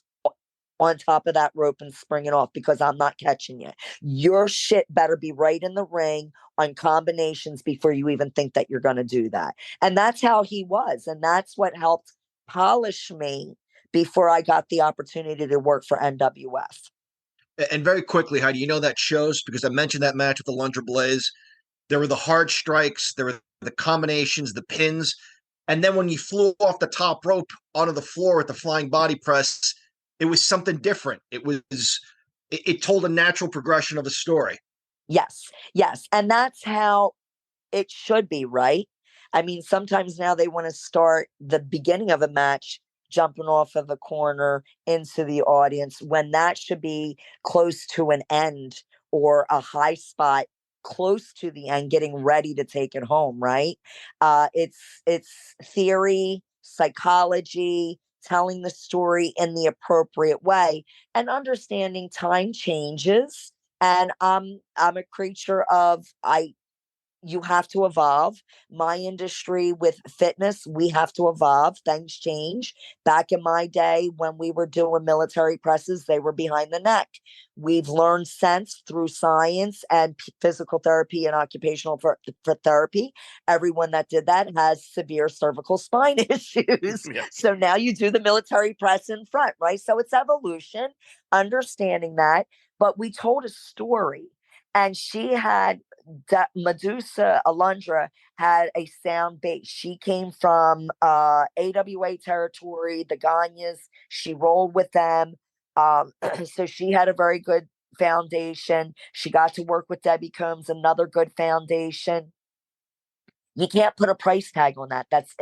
on top of that rope and springing off, because I'm not catching you. Your shit better be right in the ring on combinations before you even think that you're going to do that. And that's how he was. And that's what helped polish me before I got the opportunity to work for NWF. And very quickly, how do you know that shows? Because I mentioned that match with the Lunger Blaze. There were the hard strikes, there were the combinations, the pins. And then when he flew off the top rope onto the floor with the flying body press, it was something different. It told a natural progression of a story. Yes. And that's how it should be, right? I mean, sometimes now they want to start the beginning of a match jumping off of a corner into the audience, when that should be close to an end, or a high spot close to the end, getting ready to take it home, right? It's theory, psychology, telling the story in the appropriate way, and understanding time changes. And I'm a creature of, you have to evolve. My industry with fitness, we have to evolve. Things change. Back in my day, when we were doing military presses, they were behind the neck. We've learned sense through science and physical therapy and occupational therapy. Everyone that did that has severe cervical spine issues. Yeah. So now you do the military press in front, right? So it's evolution, understanding that. But we told a story, and she had, Medusa Alundra had a sound base. She came from AWA territory, the Ganyas. She rolled with them. So she had a very good foundation. She got to work with Debbie Combs, another good foundation. You can't put a price tag on that. That's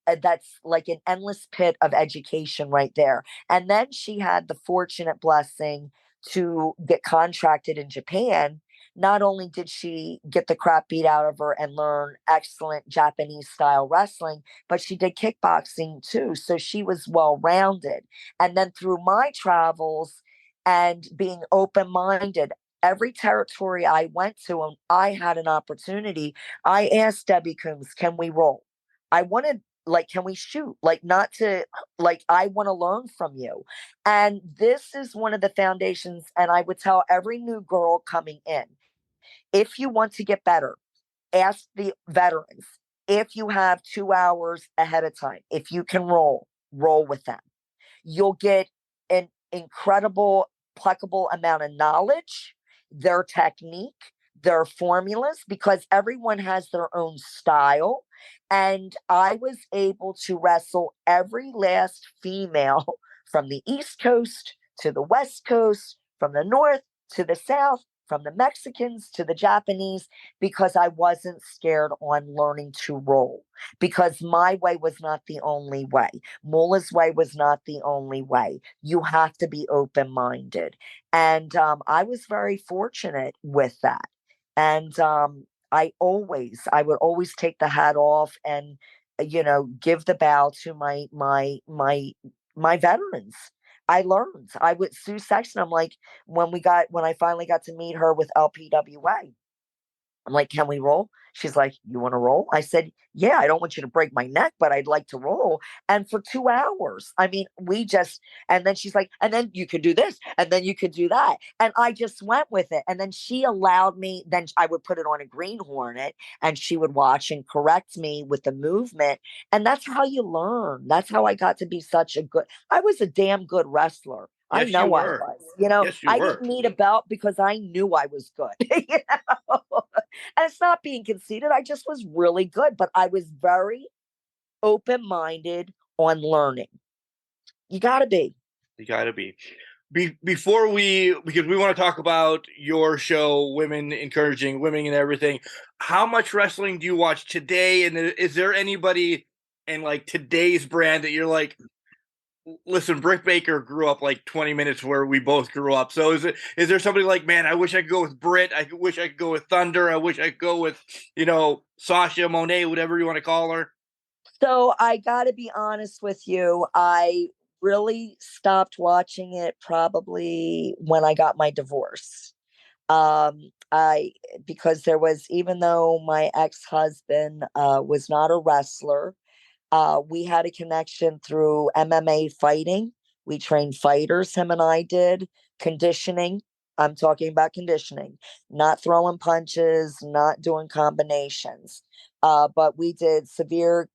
that's like an endless pit of education right there. And then she had the fortunate blessing to get contracted in Japan. Not only did she get the crap beat out of her and learn excellent Japanese style wrestling, but she did kickboxing too. So she was well rounded. And then through my travels and being open minded, every territory I went to and I had an opportunity, I asked Debbie Coombs, can we roll? I wanted, like, can we shoot? Like, not to, like, I want to learn from you. And this is one of the foundations. And I would tell every new girl coming in, if you want to get better, ask the veterans. If you have 2 hours ahead of time, if you can roll with them. You'll get an incredible, pluckable amount of knowledge, their technique, their formulas, because everyone has their own style. And I was able to wrestle every last female from the East Coast to the West Coast, from the North to the South, from the Mexicans to the Japanese, because I wasn't scared on learning to roll, because my way was not the only way. Mula's way was not the only way. You have to be open-minded. And I was very fortunate with that. And I would always take the hat off and, give the bow to my veterans. I learned. I would Sue Sexton. I'm like, when I finally got to meet her with LPWA, I'm like, can we roll? She's like, you want to roll? I said, yeah, I don't want you to break my neck, but I'd like to roll. And for 2 hours, I mean, and then she's like, and then you could do this, and then you could do that. And I just went with it. And then she allowed me, then I would put it on a green hornet and she would watch and correct me with the movement. And that's how you learn. That's how I got to be I was a damn good wrestler. Yes, I know I was. Yes, you I were. didn't need a belt because I knew I was good. And it's not being conceited. I just was really good, but I was very open-minded on learning. You got to be. You got to be. Because we want to talk about your show, Women Encouraging Women and everything. How much wrestling do you watch today? And is there anybody in like today's brand that you're like, listen, Britt Baker grew up like 20 minutes where we both grew up. So is there somebody like, man, I wish I could go with Britt. I wish I could go with Thunder. I wish I could go with, Sasha, Monet, whatever you want to call her. So I got to be honest with you. I really stopped watching it probably when I got my divorce. Because even though my ex-husband was not a wrestler, we had a connection through MMA fighting. We trained fighters, him and I did. Conditioning. I'm talking about conditioning, not throwing punches, not doing combinations. But we did severe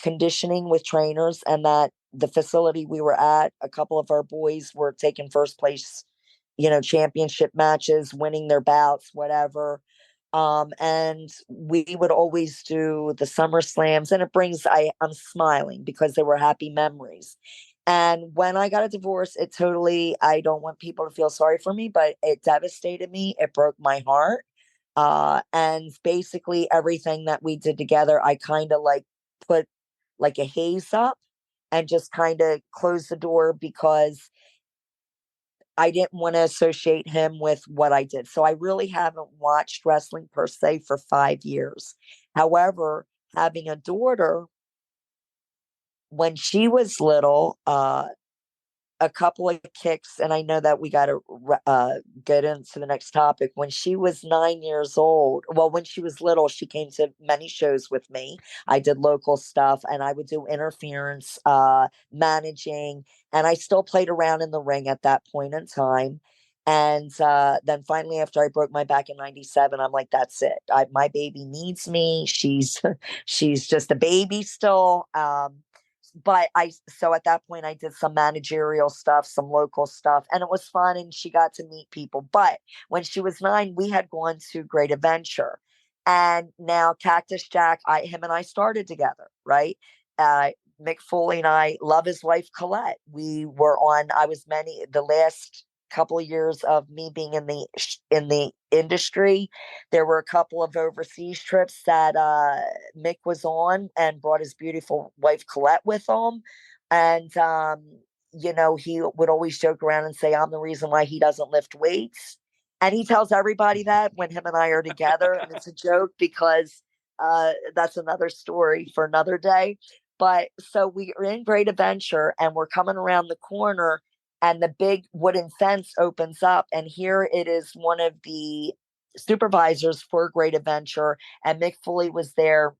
conditioning with trainers, and that the facility we were at, a couple of our boys were taking first place, championship matches, winning their bouts, whatever. And we would always do the Summer Slams, and I'm smiling because they were happy memories. And when I got a divorce, I don't want people to feel sorry for me, but it devastated me. It broke my heart. And basically everything that we did together, I kind of like put like a haze up and just kind of closed the door because I didn't want to associate him with what I did. So I really haven't watched wrestling per se for 5 years. However, having a daughter, when she was little, a couple of kicks, and I know that we got to get into the next topic. When she was 9 years old, when she was little, she came to many shows with me. I did local stuff, and I would do interference, managing, and I still played around in the ring at that point in time. And then finally, after I broke my back in '97, I'm like, that's it. My baby needs me. She's just a baby still. So at that point I did some managerial stuff, some local stuff, and it was fun, and she got to meet people. But when she was 9, we had gone to Great Adventure, and now Cactus Jack, him and I started together, right? Mick Foley and I love his wife Colette. I was the last couple of years of me being in the industry, there were a couple of overseas trips that Mick was on and brought his beautiful wife Colette with him. And he would always joke around and say, I'm the reason why he doesn't lift weights. And he tells everybody that when him and I are together. And it's a joke because that's another story for another day. But so we are in Great Adventure and we're coming around the corner, and the big wooden fence opens up, and here it is, one of the supervisors for Great Adventure, and Mick Foley was there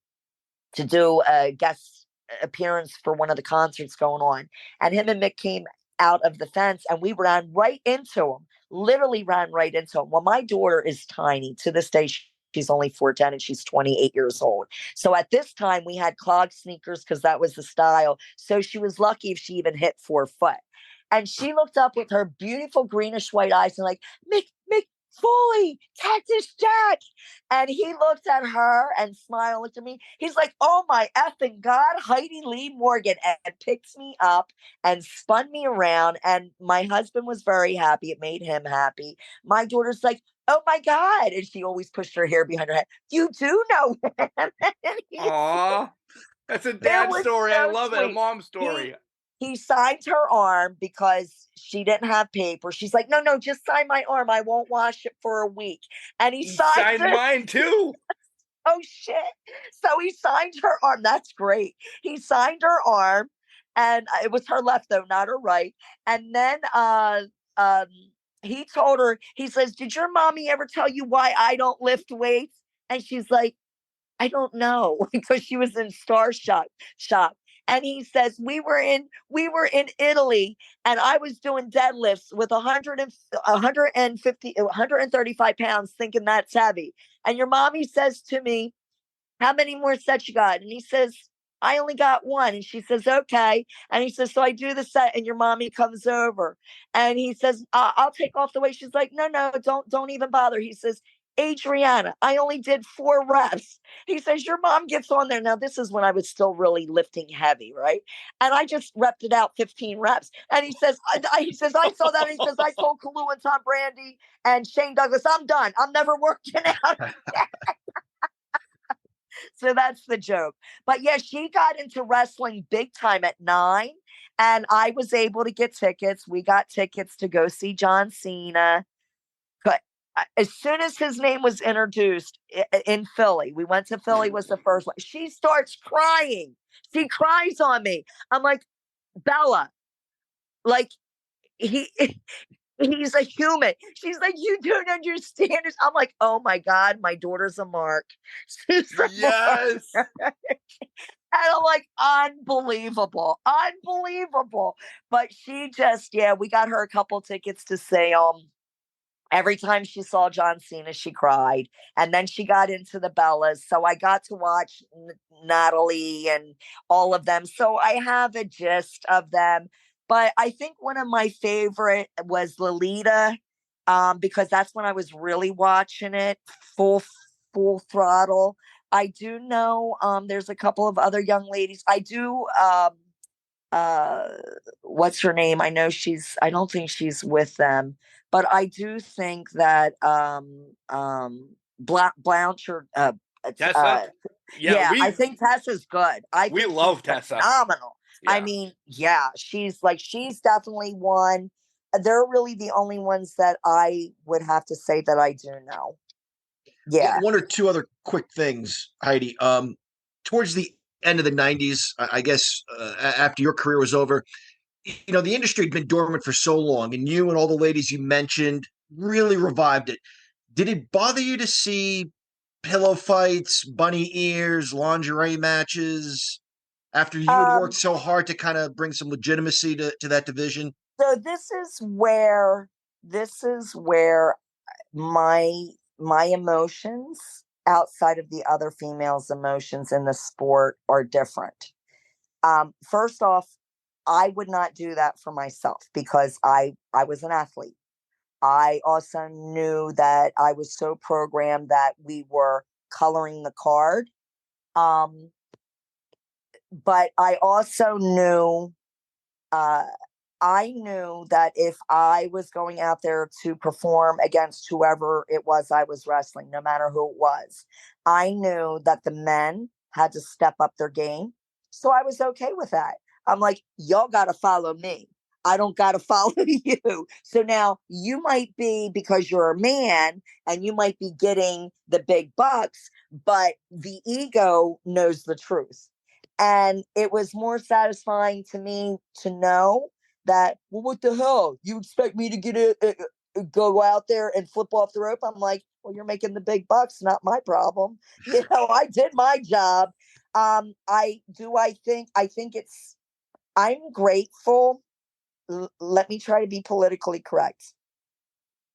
to do a guest appearance for one of the concerts going on. And him and Mick came out of the fence, and we ran right into him, literally ran right into him. Well, my daughter is tiny. To this day, she's only 4'10", and she's 28 years old. So at this time, we had clog sneakers because that was the style. So she was lucky if she even hit 4 foot. And she looked up with her beautiful greenish white eyes and like, Mick Foley, Cactus Jack. And he looked at her and smiled, looked at me. He's like, oh my effing God, Heidi Lee Morgan, and picks me up and spun me around. And my husband was very happy. It made him happy. My daughter's like, oh my God. And she always pushed her hair behind her head. You do know him. Aw, that's a dad story. So I love it. A sweet. mom story. He signed her arm because she didn't have paper. She's like, no, just sign my arm. I won't wash it for a week. And he signed mine too. Oh, shit. So he signed her arm. That's great. He signed her arm, and it was her left, though, not her right. And then he told her, he says, did your mommy ever tell you why I don't lift weights? And she's like, I don't know, because she was in Star Shock. And he says, we were in Italy, and I was doing deadlifts with 135 pounds, thinking that's heavy. And your mommy says to me, how many more sets you got? And he says, I only got one. And she says, okay. And he says, so I do the set, and your mommy comes over. And he says, I'll take off the weight. She's like, no, don't even bother. He says, Adriana, I only did 4 reps. He says, your mom gets on there. Now, this is when I was still really lifting heavy, right? And I just repped it out 15 reps. And he says, I saw that. And he says, I told Kalu and Tom Brandy and Shane Douglas, I'm done. I'm never working out. So that's the joke. But yeah, she got into wrestling big time at 9. And I was able to get tickets. We got tickets to go see John Cena. As soon as his name was introduced in Philly, we went to Philly, was the first one. She starts crying. She cries on me. I'm like, Bella, like he's a human. She's like, you don't understand it. I'm like, oh my God, my daughter's a mark. She's a yes. Mark. And I'm like, unbelievable. But she just, we got her a couple tickets to say, every time she saw John Cena, she cried. And then she got into the Bellas. So I got to watch Natalie and all of them. So I have a gist of them. But I think one of my favorite was Lolita, because that's when I was really watching it full throttle. I do know there's a couple of other young ladies. I do what's her name? I don't think she's with them, but I do think that Blanchard Tessa? I think Tessa's good. We love Tessa. Phenomenal. Yeah. I mean, she's definitely one. They're really the only ones that I would have to say that I do know. Yeah. One or two other quick things, Heidi. Towards the end of the 90s, I guess, after your career was over, the industry had been dormant for so long, and you and all the ladies you mentioned really revived it. Did it bother you to see pillow fights, bunny ears, lingerie matches after you had worked so hard to kind of bring some legitimacy to that division? So this is where my emotions outside of the other females' emotions in the sport are different. First off, I would not do that for myself because I was an athlete. I also knew that I was so programmed that we were coloring the card. But I also knew, that if I was going out there to perform against whoever it was I was wrestling, no matter who it was, I knew that the men had to step up their game. So I was okay with that. I'm like, y'all got to follow me. I don't got to follow you. So now you might be, because you're a man and you might be getting the big bucks, but the ego knows the truth. And it was more satisfying to me to know that, well, what the hell? You expect me to go out there and flip off the rope? I'm like, well, you're making the big bucks, not my problem. I did my job. I'm grateful. Let me try to be politically correct.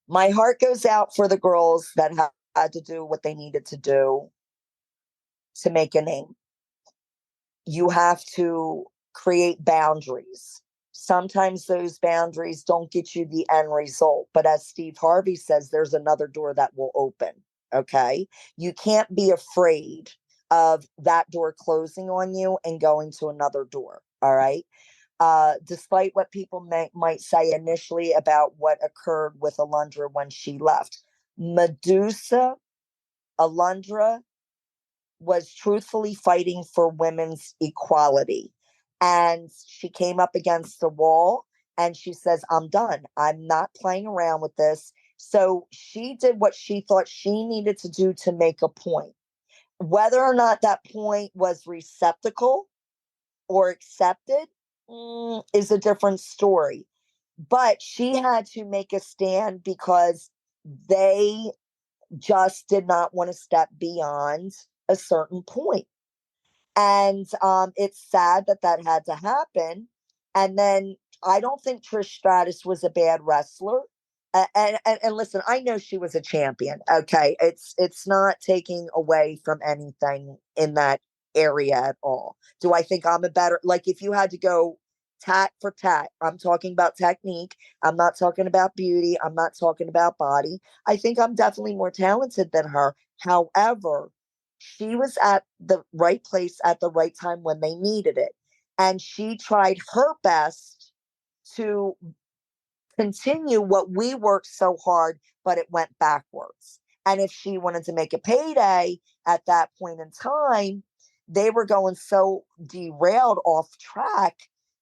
My heart goes out for the girls that had to do what they needed to do to make a name. You have to create boundaries. sometimes those boundaries don't get you the end result. But as Steve Harvey says, there's another door that will open. Okay. You can't be afraid of that door closing on you and going to another door. All right. Despite what people might say initially about what occurred with Alundra when she left, Medusa, Alundra, was truthfully fighting for women's equality. And she came up against the wall and she says, I'm done. I'm not playing around with this. So she did what she thought she needed to do to make a point. Whether or not that point was receptacle or accepted is a different story. But she had to make a stand because they just did not want to step beyond a certain point. And it's sad that that had to happen. And then I don't think Trish Stratus was a bad wrestler. And listen, I know she was a champion. Okay, it's not taking away from anything in that area at all. Do I think I'm a better, like, if you had to go tat for tat, I'm talking about technique. I'm not talking about beauty. I'm not talking about body. I think I'm definitely more talented than her. However, she was at the right place at the right time when they needed it. And she tried her best to continue what we worked so hard, but it went backwards. And if she wanted to make a payday at that point in time, they were going so derailed off track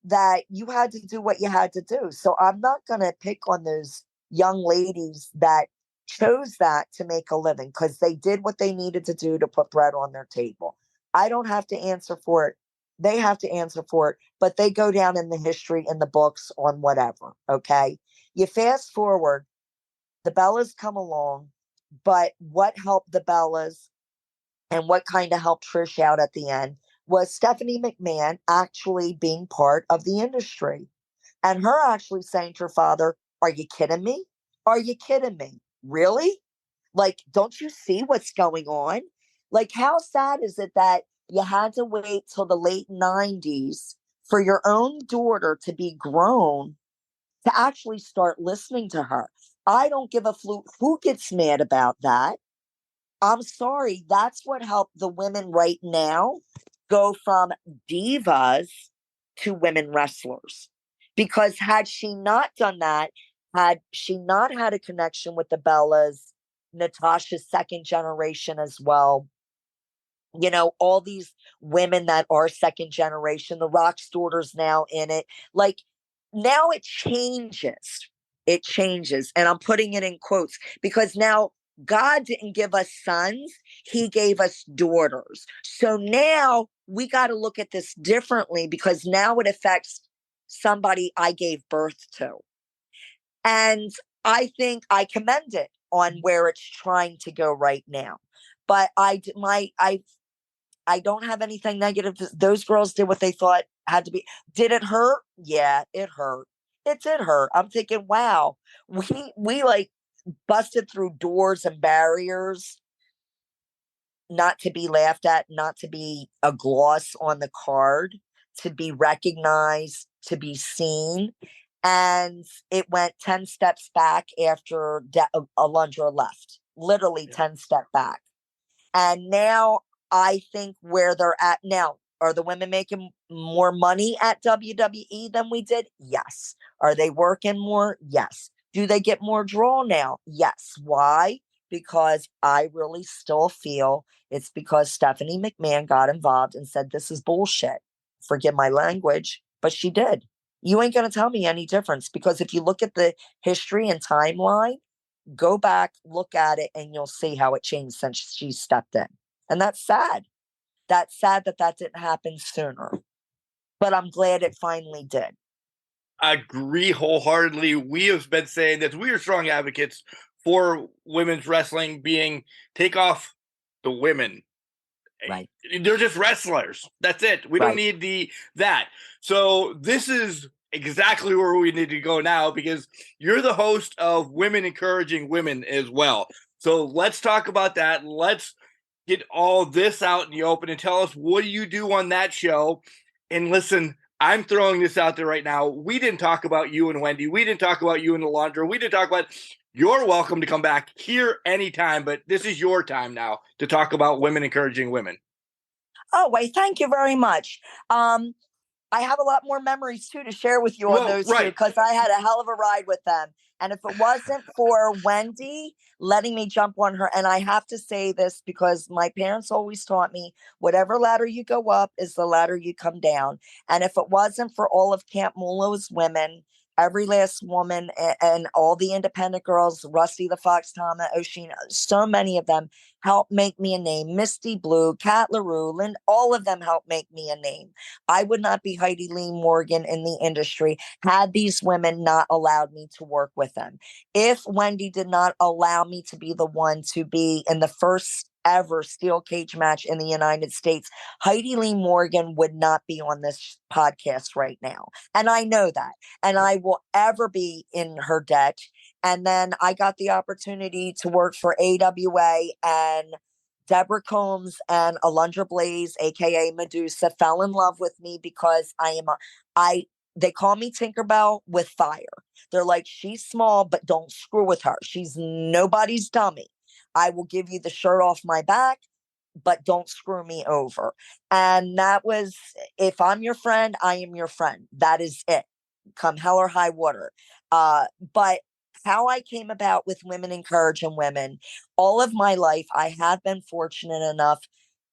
that you had to do what you had to do. So I'm not going to pick on those young ladies that chose that to make a living, because they did what they needed to do to put bread on their table. I don't have to answer for it. They have to answer for it, but they go down in the history, in the books, on whatever. Okay. You fast forward, the Bellas come along, but what helped the Bellas and what kind of helped Trish out at the end was Stephanie McMahon actually being part of the industry and her actually saying to her father, are you kidding me? Are you kidding me? Really? Like, don't you see what's going on? Like, how sad is it that you had to wait till the late 90s for your own daughter to be grown to actually start listening to her? I don't give a flute who gets mad about that. I'm sorry. That's what helped the women right now go from divas to women wrestlers. Because had she not done that, had she not had a connection with the Bellas, Natasha's second generation as well, you know, all these women that are second generation, the Rock's daughters now in it, like, now it changes. It changes. And I'm putting it in quotes because now God didn't give us sons, he gave us daughters. So now we got to look at this differently because now it affects somebody I gave birth to. And I think I commend it on where it's trying to go right now. But I don't have anything negative. Those girls did what they thought had to be. Did it hurt? Yeah, it hurt. It did hurt. I'm thinking, wow, we like busted through doors and barriers, not to be laughed at, not to be a gloss on the card, to be recognized, to be seen. And it went 10 steps back after Alundra left, literally 10 steps back. And now I think where they're at now, are the women making more money at WWE than we did? Yes. Are they working more? Yes. Do they get more draw now? Yes. Why? Because I really still feel it's because Stephanie McMahon got involved and said, this is bullshit. Forgive my language, but she did. You ain't going to tell me any difference, because if you look at the history and timeline, go back, look at it, and you'll see how it changed since she stepped in. And that's sad. That's sad that that didn't happen sooner. But I'm glad it finally did. I agree wholeheartedly. We have been saying that we are strong advocates for women's wrestling being take off the women. Right. They're just wrestlers. That's it. We don't need that. So this is exactly where we need to go now, because you're the host of Women Encouraging Women as well. So let's talk about that. Let's get all this out in the open and tell us what do you do on that show. And listen, I'm throwing this out there right now. We didn't talk about you and Wendy. We didn't talk about you and the laundry. We didn't talk about. You're welcome to come back here anytime, but this is your time now to talk about women encouraging women. Oh, wait, thank you very much. I have a lot more memories too to share with you on those two, because I had a hell of a ride with them. And if it wasn't for Wendy letting me jump on her, and I have to say this because my parents always taught me, whatever ladder you go up is the ladder you come down. And if it wasn't for all of Camp Mulo's women, every last woman, and all the independent girls, Rusty the Fox, Tama, Oshina, so many of them helped make me a name. Misty Blue, Kat LaRue, Lynn, all of them helped make me a name. I would not be Heidi Lee Morgan in the industry had these women not allowed me to work with them. If Wendy did not allow me to be the one to be in the first ever steel cage match in the United States, Heidi Lee Morgan would not be on this podcast right now. And I know that. And I will ever be in her debt. And then I got the opportunity to work for AWA, and Deborah Combs and Alundra Blaze, aka Medusa, fell in love with me because they call me Tinkerbell with fire. They're like, she's small, but don't screw with her. She's nobody's dummy. I will give you the shirt off my back, but don't screw me over. And that was, if I'm your friend, I am your friend. That is it. Come hell or high water. But how I came about with Women Encouraging Women, all of my life, I have been fortunate enough.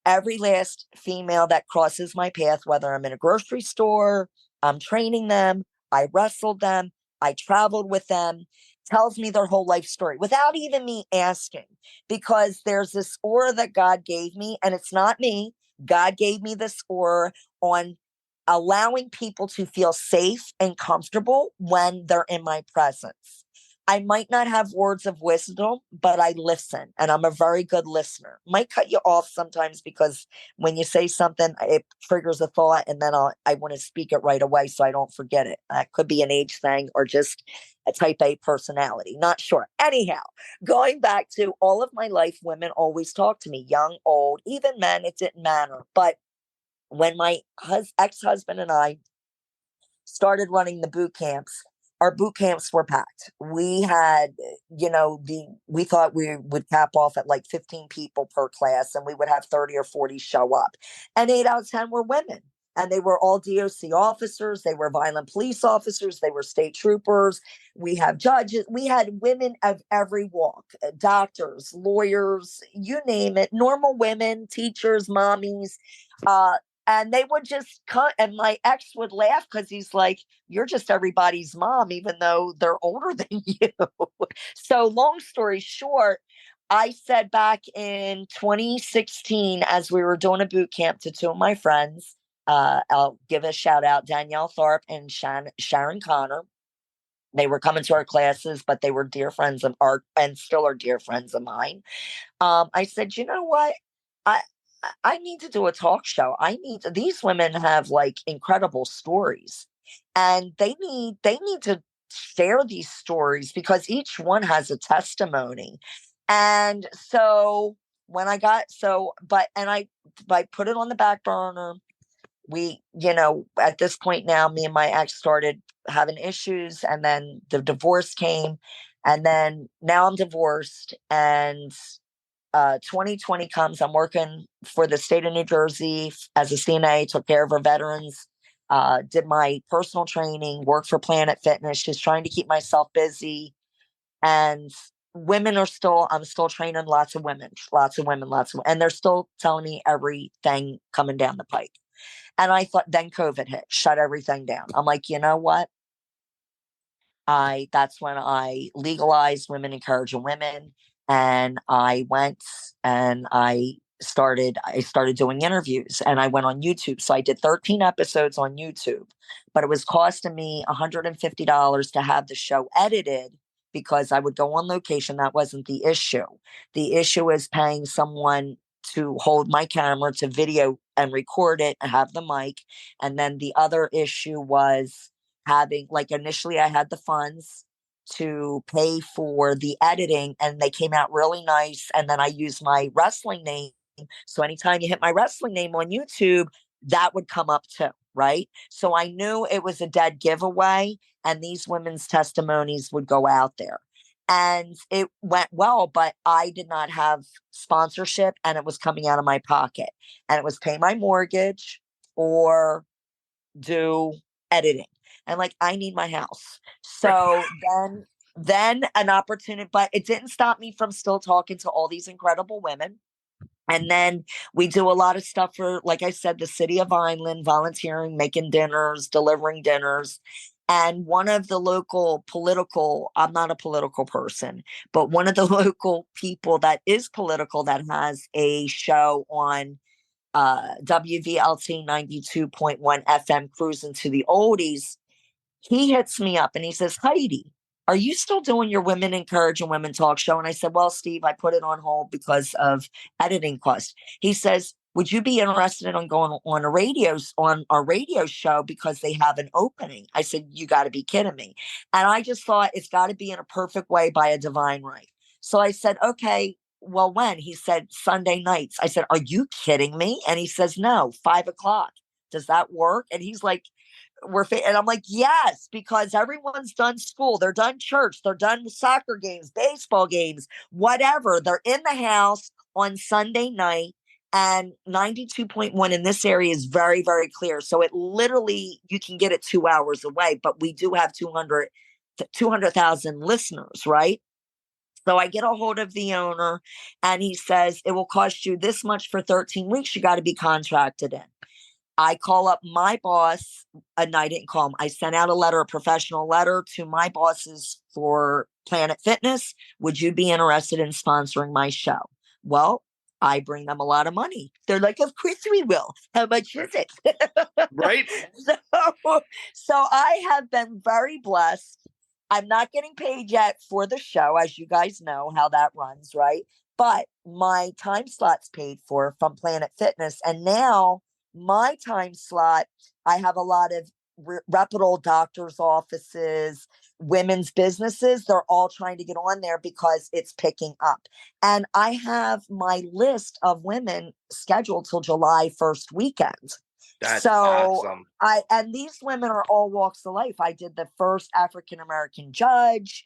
Every last female that crosses my path, whether I'm in a grocery store, I'm training them, I wrestled them, I traveled with them, tells me their whole life story without even me asking, because there's this aura that God gave me, and it's not me. God gave me this aura on allowing people to feel safe and comfortable when they're in my presence. I might not have words of wisdom, but I listen, and I'm a very good listener. Might cut you off sometimes because when you say something, it triggers a thought, and then I want to speak it right away so I don't forget it. That could be an age thing or just a type A personality. Not sure. Anyhow, going back to all of my life, women always talk to me, young, old, even men. It didn't matter. But when my ex-husband and I started running the boot camps, our boot camps were packed. We had, we thought we would cap off at like 15 people per class, and we would have 30 or 40 show up. And 8 out of 10 were women. And they were all DOC officers. They were violent police officers. They were state troopers. We have judges. We had women of every walk, doctors, lawyers, you name it, normal women, teachers, mommies. And they would just cut, and my ex would laugh because he's like, you're just everybody's mom, even though they're older than you. So long story short, I said back in 2016, as we were doing a boot camp, to two of my friends, I'll give a shout out, Danielle Tharp and Sharon Connor. They were coming to our classes, but they were dear friends of ours, and still are dear friends of mine. I said, you know what? I need to do a talk show. These women have like incredible stories, and they need to share these stories because each one has a testimony. And so when I put it on the back burner. We, at this point now, me and my ex started having issues, and then the divorce came, and then now I'm divorced, and 2020 comes. I'm working for the state of New Jersey as a CNA, took care of our veterans, did my personal training, worked for Planet Fitness, just trying to keep myself busy. And I'm still training lots of women, and they're still telling me everything coming down the pike. And I thought, then COVID hit, shut everything down. I'm like, you know what? That's when I legalized Women Encouraging Women. And I went and I started doing interviews, and I went on YouTube. So I did 13 episodes on YouTube, but it was costing me $150 to have the show edited because I would go on location. That wasn't the issue. The issue is paying someone to hold my camera, to video and record it and have the mic. And then the other issue was having, like, initially I had the funds to pay for the editing, and they came out really nice. And then I used my wrestling name. So anytime you hit my wrestling name on YouTube, that would come up too, right? So I knew it was a dead giveaway, and these women's testimonies would go out there. And it went well, but I did not have sponsorship, and it was coming out of my pocket. And it was pay my mortgage or do editing. And like, I need my house. So then an opportunity, but it didn't stop me from still talking to all these incredible women. And then we do a lot of stuff for, like I said, the city of Vineland, volunteering, making dinners, delivering dinners. And one of the local political, I'm not a political person, but one of the local people that is political that has a show on WVLT 92.1 FM, Cruising to the Oldies, he hits me up and he says, Heidi, are you still doing your Women Encourage and Women Talk show? And I said, well, Steve, I put it on hold because of editing costs. He says, would you be interested in going on our radio show because they have an opening? I said, you got to be kidding me. And I just thought it's got to be in a perfect way by a divine right. So I said, okay, well, when? He said, Sunday nights. I said, are you kidding me? And he says, no, 5:00. Does that work? And he's like, and I'm like, yes, because everyone's done school, they're done church, they're done soccer games, baseball games, whatever. They're in the house on Sunday night, and 92.1 in this area is very, very clear. So it literally, you can get it 2 hours away, but we do have 200,000 listeners, right? So I get a hold of the owner and he says, it will cost you this much for 13 weeks. You got to be contracted in. I call up my boss, and I didn't call him. I sent out a professional letter to my bosses for Planet Fitness. Would you be interested in sponsoring my show? Well, I bring them a lot of money. They're like, of course we will. How much is it? Right. So I have been very blessed. I'm not getting paid yet for the show, as you guys know how that runs, right? But my time slot's paid for from Planet Fitness. And now my time slot, I have a lot of reputable doctors' offices, women's businesses. They're all trying to get on there because it's picking up. And I have my list of women scheduled till July 1st weekend. That's so awesome. And these women are all walks of life. I did the first African-American judge,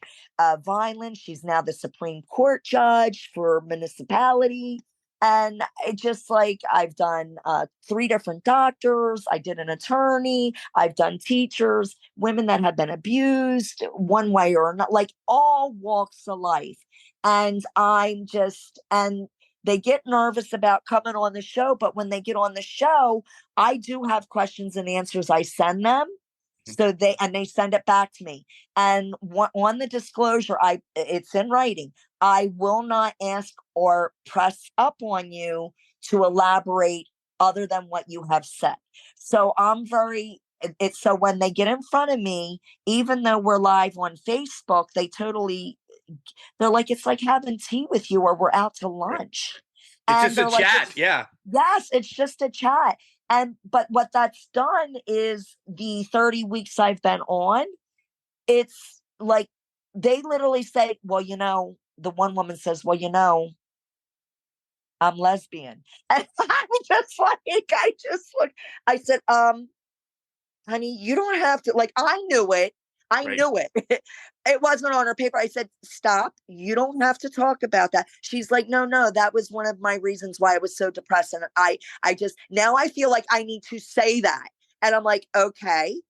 Vineland. She's now the Supreme Court judge for municipality. And it just like, I've done 3 different doctors. I did an attorney. I've done teachers, women that have been abused one way or another, like all walks of life. And they get nervous about coming on the show. But when they get on the show, I do have questions and answers I send them. So they send it back to me. And on the disclosure, it's in writing. I will not ask or press up on you to elaborate other than what you have said. So so when they get in front of me, even though we're live on Facebook, they're like, it's like having tea with you or we're out to lunch. It's just a chat. Yeah. Yes, it's just a chat. But what that's done is the 30 weeks I've been on, it's like, they literally say, well, the one woman says, well, I'm lesbian. And I'm just like, I said, honey, you don't have to, like, I knew it. Knew it. It wasn't on her paper. I said, stop. You don't have to talk about that. She's like, no, that was one of my reasons why I was so depressed. And now I feel like I need to say that. And I'm like, okay.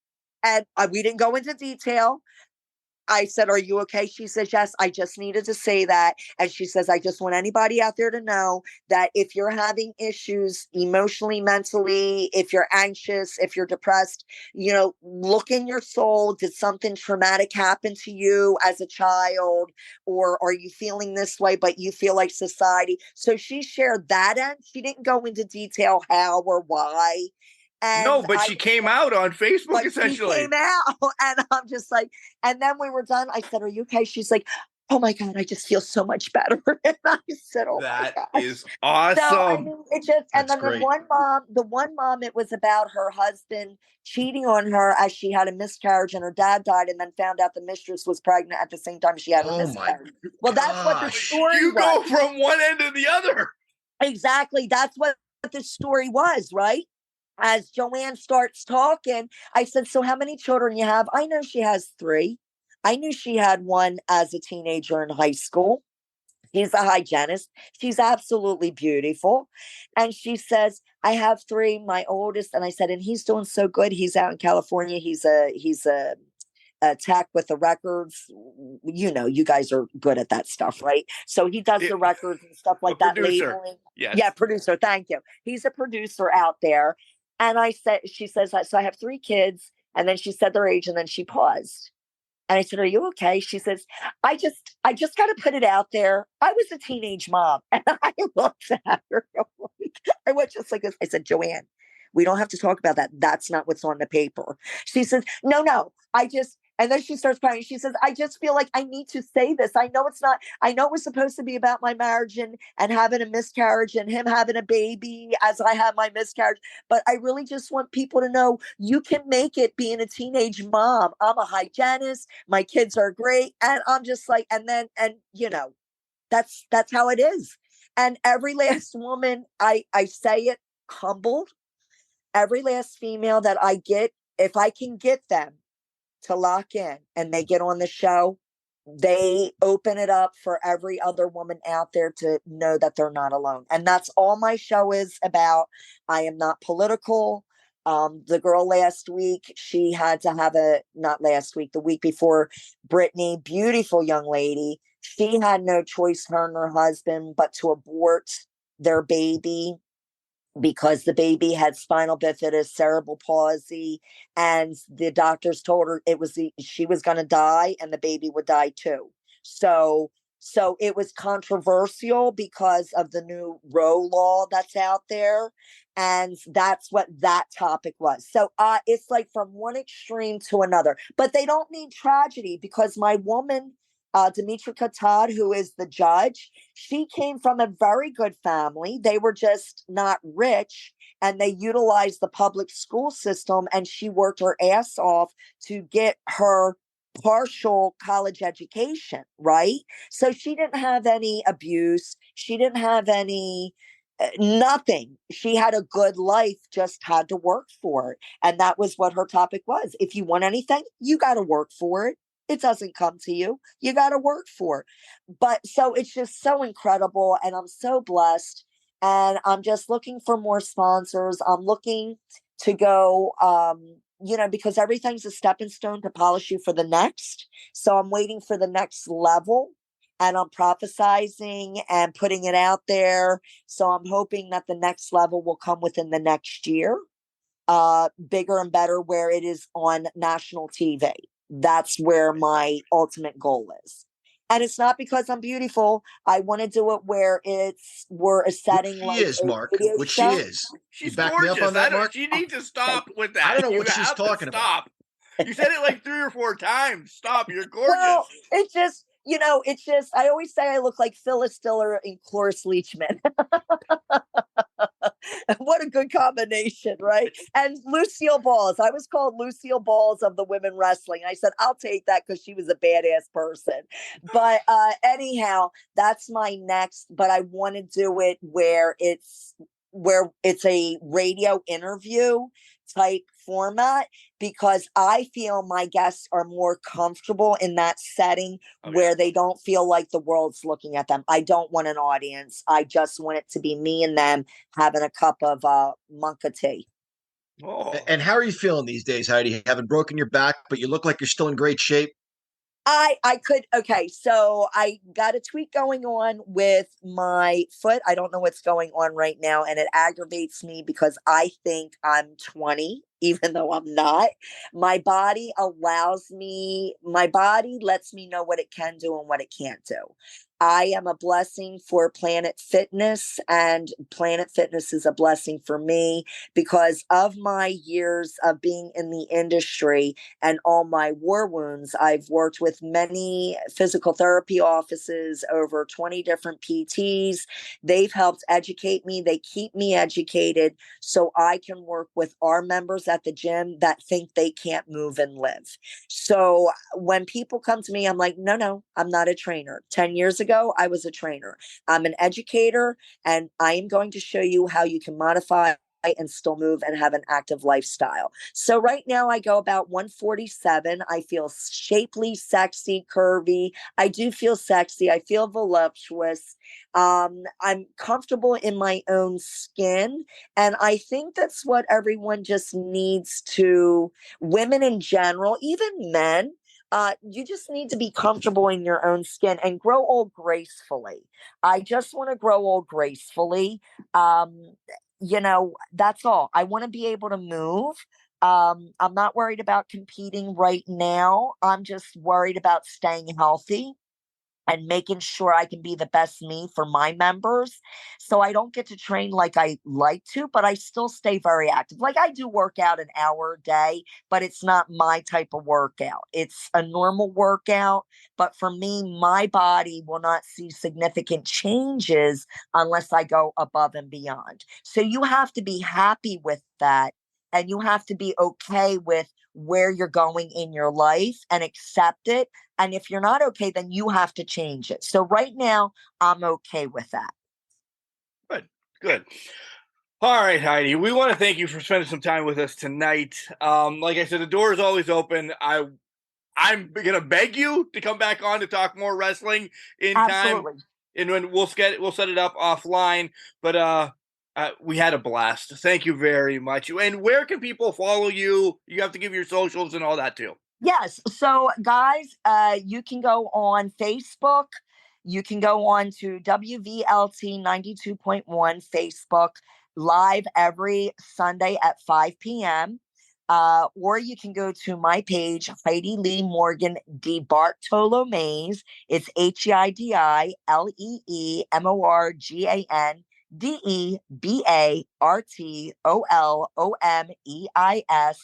And we didn't go into detail. I said, are you okay? She says, yes, I just needed to say that. And she says, I just want anybody out there to know that if you're having issues emotionally, mentally, if you're anxious, if you're depressed, look in your soul. Did something traumatic happen to you as a child? Or are you feeling this way, but you feel like society? So she shared that end. She didn't go into detail how or why. No, but she came out on Facebook, essentially. She came out, and I'm just like, and then we were done. I said, are you okay? She's like, oh my God, I just feel so much better. And I said, oh my God. That is awesome. So, and then the one mom, it was about her husband cheating on her as she had a miscarriage and her dad died, and then found out the mistress was pregnant at the same time she had a miscarriage. Well, that's what the story was. Go from one end to the other. Exactly. That's what the story was, right? as Joanne starts talking, I said, so how many children you have? I know she has 3. I knew she had one as a teenager in high school. He's a hygienist. She's absolutely beautiful. And she says, I have 3, my oldest. And I said, and he's doing so good. He's out in California. He's a tech with the records. You know, you guys are good at that stuff, right? So he does the records and stuff like that. Producer. Labeling. Yes. Yeah, producer. Thank you. He's a producer out there. And she says, so I have 3 kids. And then she said their age, and then she paused. And I said, are you okay? She says, I just got to put it out there. I was a teenage mom. And I looked at her. I went just like this. I said, Joanne, we don't have to talk about that. That's not what's on the paper. She says, no, and then she starts crying. She says, I just feel like I need to say this. I know it was supposed to be about my marriage and having a miscarriage and him having a baby as I had my miscarriage. But I really just want people to know you can make it being a teenage mom. I'm a hygienist. My kids are great. And I'm just like, and you know, that's how it is. And every last woman, I say it humbled, every last female that I get, if I can get them to lock in and they get on the show, they open it up for every other woman out there to know that they're not alone. And that's all my show is about. I am not political. The girl last week, she had to have not last week, the week before, Brittany, beautiful young lady. She had no choice, her and her husband, but to abort their baby because the baby had spinal bifida, cerebral palsy, and the doctors told her she was going to die and the baby would die too. So it was controversial because of the new Roe law that's out there. And that's what that topic was. So it's like from one extreme to another, but they don't need tragedy because my woman, Demetrika Todd, who is the judge, she came from a very good family. They were just not rich, and they utilized the public school system, and she worked her ass off to get her partial college education, right? So she didn't have any abuse. She didn't have any nothing. She had a good life, just had to work for it. And that was what her topic was. If you want anything, you got to work for it. It doesn't come to you. You got to work for it. But so it's just so incredible. And I'm so blessed. And I'm just looking for more sponsors. I'm looking to go, because everything's a stepping stone to polish you for the next. So I'm waiting for the next level. And I'm prophesizing and putting it out there. So I'm hoping that the next level will come within the next year, bigger and better, where it is on national TV. That's where my ultimate goal is. And it's not because I'm beautiful. I want to do it where we're a setting Which she is, Mark. Which she is. She's you back gorgeous. me up on that, Mark? You need to stop with that. I don't know what she's talking about. You said it like 3 or 4 times. Stop. You're gorgeous. Well, I always say I look like Phyllis Diller and Cloris Leachman. What a good combination, right? And Lucille Balls. I was called Lucille Balls of the women wrestling. I said, I'll take that because she was a badass person. But anyhow, that's my next. But I want to do it where it's a radio interview type format, because I feel my guests are more comfortable in that setting where they don't feel like the world's looking at them. I don't want an audience. I just want it to be me and them having a cup of Monka tea. Oh. And how are you feeling these days, Heidi? You haven't broken your back, but you look like you're still in great shape. So I got a tweak going on with my foot. I don't know what's going on right now, and it aggravates me because I think I'm 20, even though I'm not. My body lets me know what it can do and what it can't do. I am a blessing for Planet Fitness, and Planet Fitness is a blessing for me because of my years of being in the industry and all my war wounds. I've worked with many physical therapy offices, over 20 different PTs. They've helped educate me. They keep me educated so I can work with our members at the gym that think they can't move and live. So when people come to me, I'm like, no, I'm not a trainer. 10 years ago, I was a trainer. I'm an educator, and I am going to show you how you can modify and still move and have an active lifestyle. So right now I go about 147. I feel shapely, sexy, curvy. I do feel sexy. I feel voluptuous. I'm comfortable in my own skin. And I think that's what everyone just needs to, women in general, even men. You just need to be comfortable in your own skin and grow old gracefully. I just want to grow old gracefully. That's all. I want to be able to move. I'm not worried about competing right now. I'm just worried about staying healthy and making sure I can be the best me for my members. So I don't get to train like I like to, but I still stay very active. Like I do work out an hour a day, but it's not my type of workout. It's a normal workout. But for me, my body will not see significant changes unless I go above and beyond. So you have to be happy with that. And you have to be okay with where you're going in your life and accept it. And if you're not okay, then you have to change it. So right now, I'm okay with that. Good. All right, Heidi, we want to thank you for spending some time with us tonight. Like I said, the door is always open. I'm going to beg you to come back on to talk more wrestling in Absolutely. time. And when we'll set it up offline. But we had a blast. Thank you very much. And where can people follow you? You have to give your socials and all that too. Yes. So, guys, you can go on Facebook. You can go on to WVLT 92.1 Facebook live every Sunday at 5 p.m. Or you can go to my page, Heidi Lee Morgan de Bartolome's. It's HeidiLeeMorgan DeBartolomeis.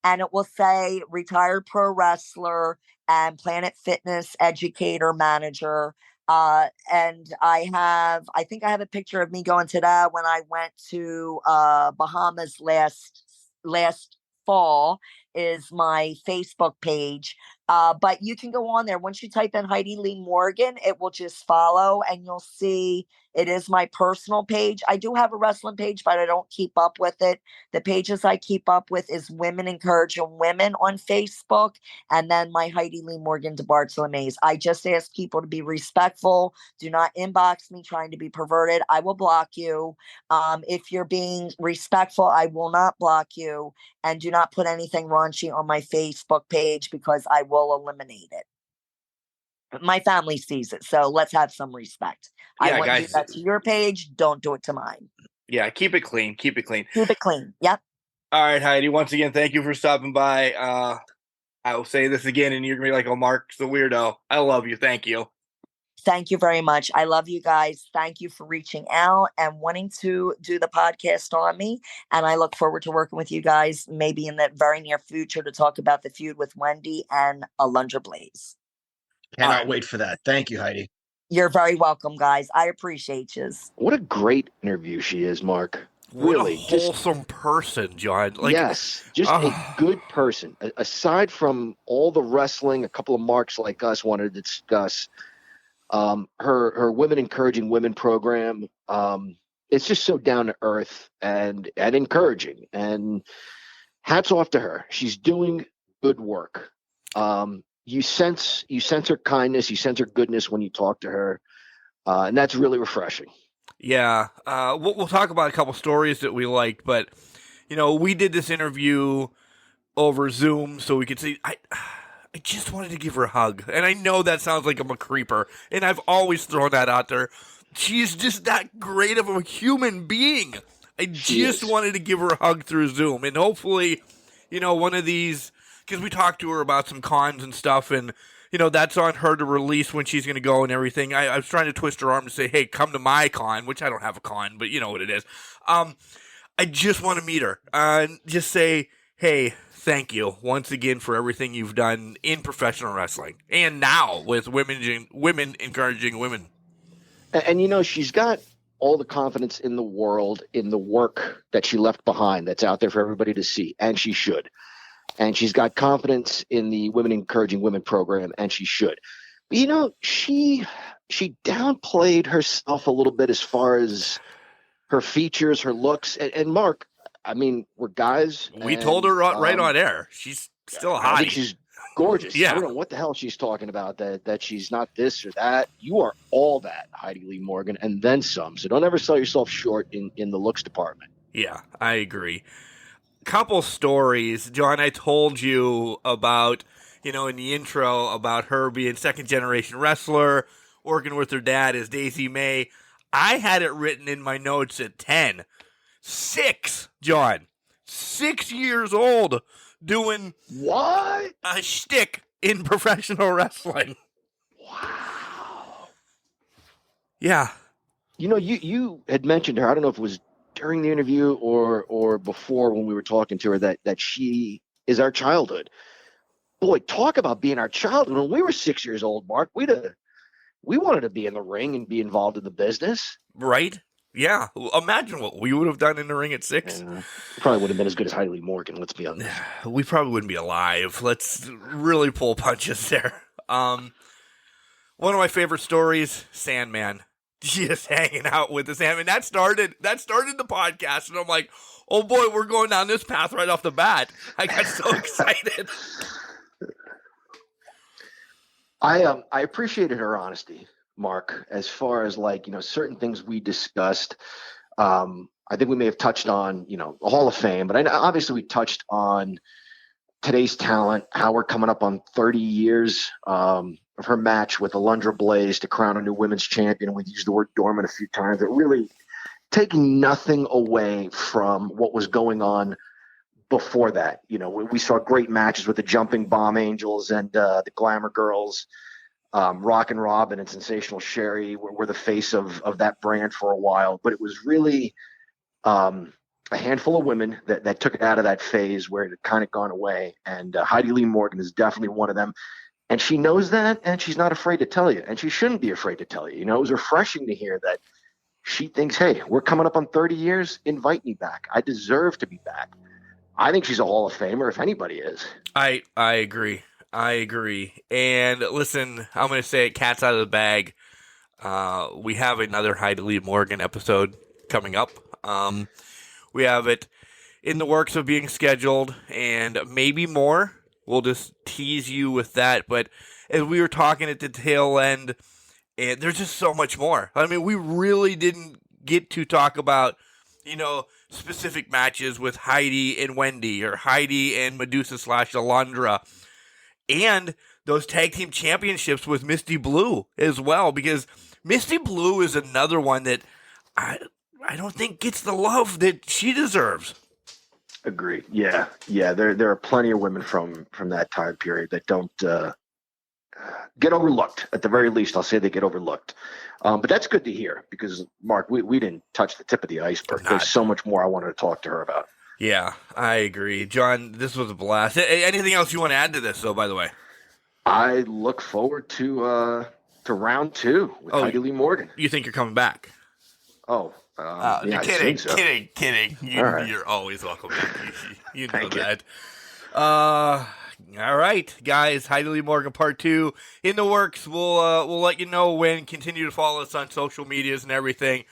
And it will say retired pro wrestler and Planet Fitness educator manager. And I think I have a picture of me going to that when I went to Bahamas last fall is my Facebook page. But you can go on there. Once you type in Heidi Lee Morgan, it will just follow and you'll see it is my personal page. I do have a wrestling page, but I don't keep up with it. The pages I keep up with is Women Encouraging Women on Facebook, and then my Heidi Lee Morgan de Bartolome's. I just ask people to be respectful. Do not inbox me trying to be perverted. I will block you. If you're being respectful, I will not block you. And do not put anything raunchy on my Facebook page because I will eliminate it. My family sees it, so let's have some respect. Yeah, I want guys, to do that to your page. Don't do it to mine. Yeah, keep it clean. Keep it clean. Yep. All right, Heidi. Once again, thank you for stopping by. I will say this again, and you're gonna be like, "Oh, Mark's the weirdo." I love you. Thank you. Thank you very much. I love you guys. Thank you for reaching out and wanting to do the podcast on me. And I look forward to working with you guys maybe in the very near future to talk about the feud with Wendy and Alundra Blaze. Cannot wait for that. Thank you, Heidi. You're very welcome, guys. I appreciate you. What a great interview she is, Mark. What really, a wholesome person, John. Yes, just a good person. Aside from all the wrestling, a couple of marks like us wanted to discuss. Her Women Encouraging Women program. It's just so down to earth and encouraging. And hats off to her. She's doing good work. You sense her kindness, you sense her goodness when you talk to her, and that's really refreshing. Yeah, we'll talk about a couple stories that we liked, but we did this interview over Zoom so we could see. I just wanted to give her a hug, and I know that sounds like I'm a creeper, and I've always thrown that out there. She's just that great of a human being. I just wanted to give her a hug through Zoom, and hopefully, one of these. Because we talked to her about some cons and stuff, and, that's on her to release when she's going to go and everything. I was trying to twist her arm to say, hey, come to my con, which I don't have a con, but you know what it is. I just want to meet her and just say, hey, thank you once again for everything you've done in professional wrestling and now with women encouraging women. And, she's got all the confidence in the world in the work that she left behind that's out there for everybody to see, and she should. And she's got confidence in the Women Encouraging Women program, and she should. But, she downplayed herself a little bit as far as her features, her looks. And Mark, I mean, we're guys. We told her right on air. She's still a hottie. I think she's gorgeous. Yeah. I don't know what the hell she's talking about, that she's not this or that. You are all that, Heidi Lee Morgan, and then some. So don't ever sell yourself short in the looks department. Yeah, I agree. Couple stories. John, I told you about, in the intro about her being second-generation wrestler, working with her dad as Daisy May. I had it written in my notes at 10. 6, John. 6 years old doing what? A shtick in professional wrestling. Wow. Yeah. You had mentioned her. I don't know if it was during the interview or before when we were talking to her that she is our childhood. Boy, talk about being our childhood. When we were 6 years old, Mark, we wanted to be in the ring and be involved in the business. Right? Yeah. Imagine what we would have done in the ring at 6. Probably would have been as good as Heidi Lee Morgan, let's be honest. We probably wouldn't be alive. Let's really pull punches there. One of my favorite stories, Sandman. Just hanging out with the Sandman. That started the podcast, and I'm like, oh boy, we're going down this path right off the bat. I got so excited. I appreciated her honesty, Mark, as far as certain things we discussed. I think we may have touched on, the Hall of Fame, but obviously we touched on today's talent, how we're coming up on 30 years of her match with Alundra Blaze to crown a new women's champion. We've used the word dormant a few times. It really taking nothing away from what was going on before that. We saw great matches with the Jumping Bomb Angels and the Glamour Girls. Rock and Robin and Sensational Sherry were the face of that brand for a while, but it was really a handful of women that took it out of that phase where it had kind of gone away. And Heidi Lee Morgan is definitely one of them. And she knows that, and she's not afraid to tell you. And she shouldn't be afraid to tell you. It was refreshing to hear that she thinks, hey, we're coming up on 30 years. Invite me back. I deserve to be back. I think she's a Hall of Famer, if anybody is. I agree. And listen, I'm going to say it, cat's out of the bag. We have another Heidi Lee Morgan episode coming up. We have it in the works of being scheduled, and maybe more. We'll just tease you with that. But as we were talking at the tail end, and there's just so much more. I mean, we really didn't get to talk about, specific matches with Heidi and Wendy, or Heidi and Medusa / Alundra, and those tag team championships with Misty Blue as well, because Misty Blue is another one that I don't think gets the love that she deserves. Agreed. Yeah. There are plenty of women from that time period that don't get overlooked. At the very least, I'll say they get overlooked. But that's good to hear because, Mark, we didn't touch the tip of the iceberg. There's so much more I wanted to talk to her about. Yeah, I agree. John, this was a blast. Anything else you want to add to this, though, by the way? I look forward to round 2 with Heidi Lee Morgan. You think you're coming back? Oh, yeah, kidding. You're always welcome back. You know that. All right, guys. Heidi Lee Morgan Part 2 in the works. We'll let you know when. Continue to follow us on social medias and everything.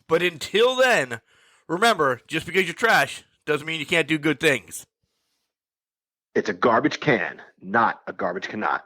But until then, remember, just because you're trash doesn't mean you can't do good things. It's a garbage can, not a garbage cannot.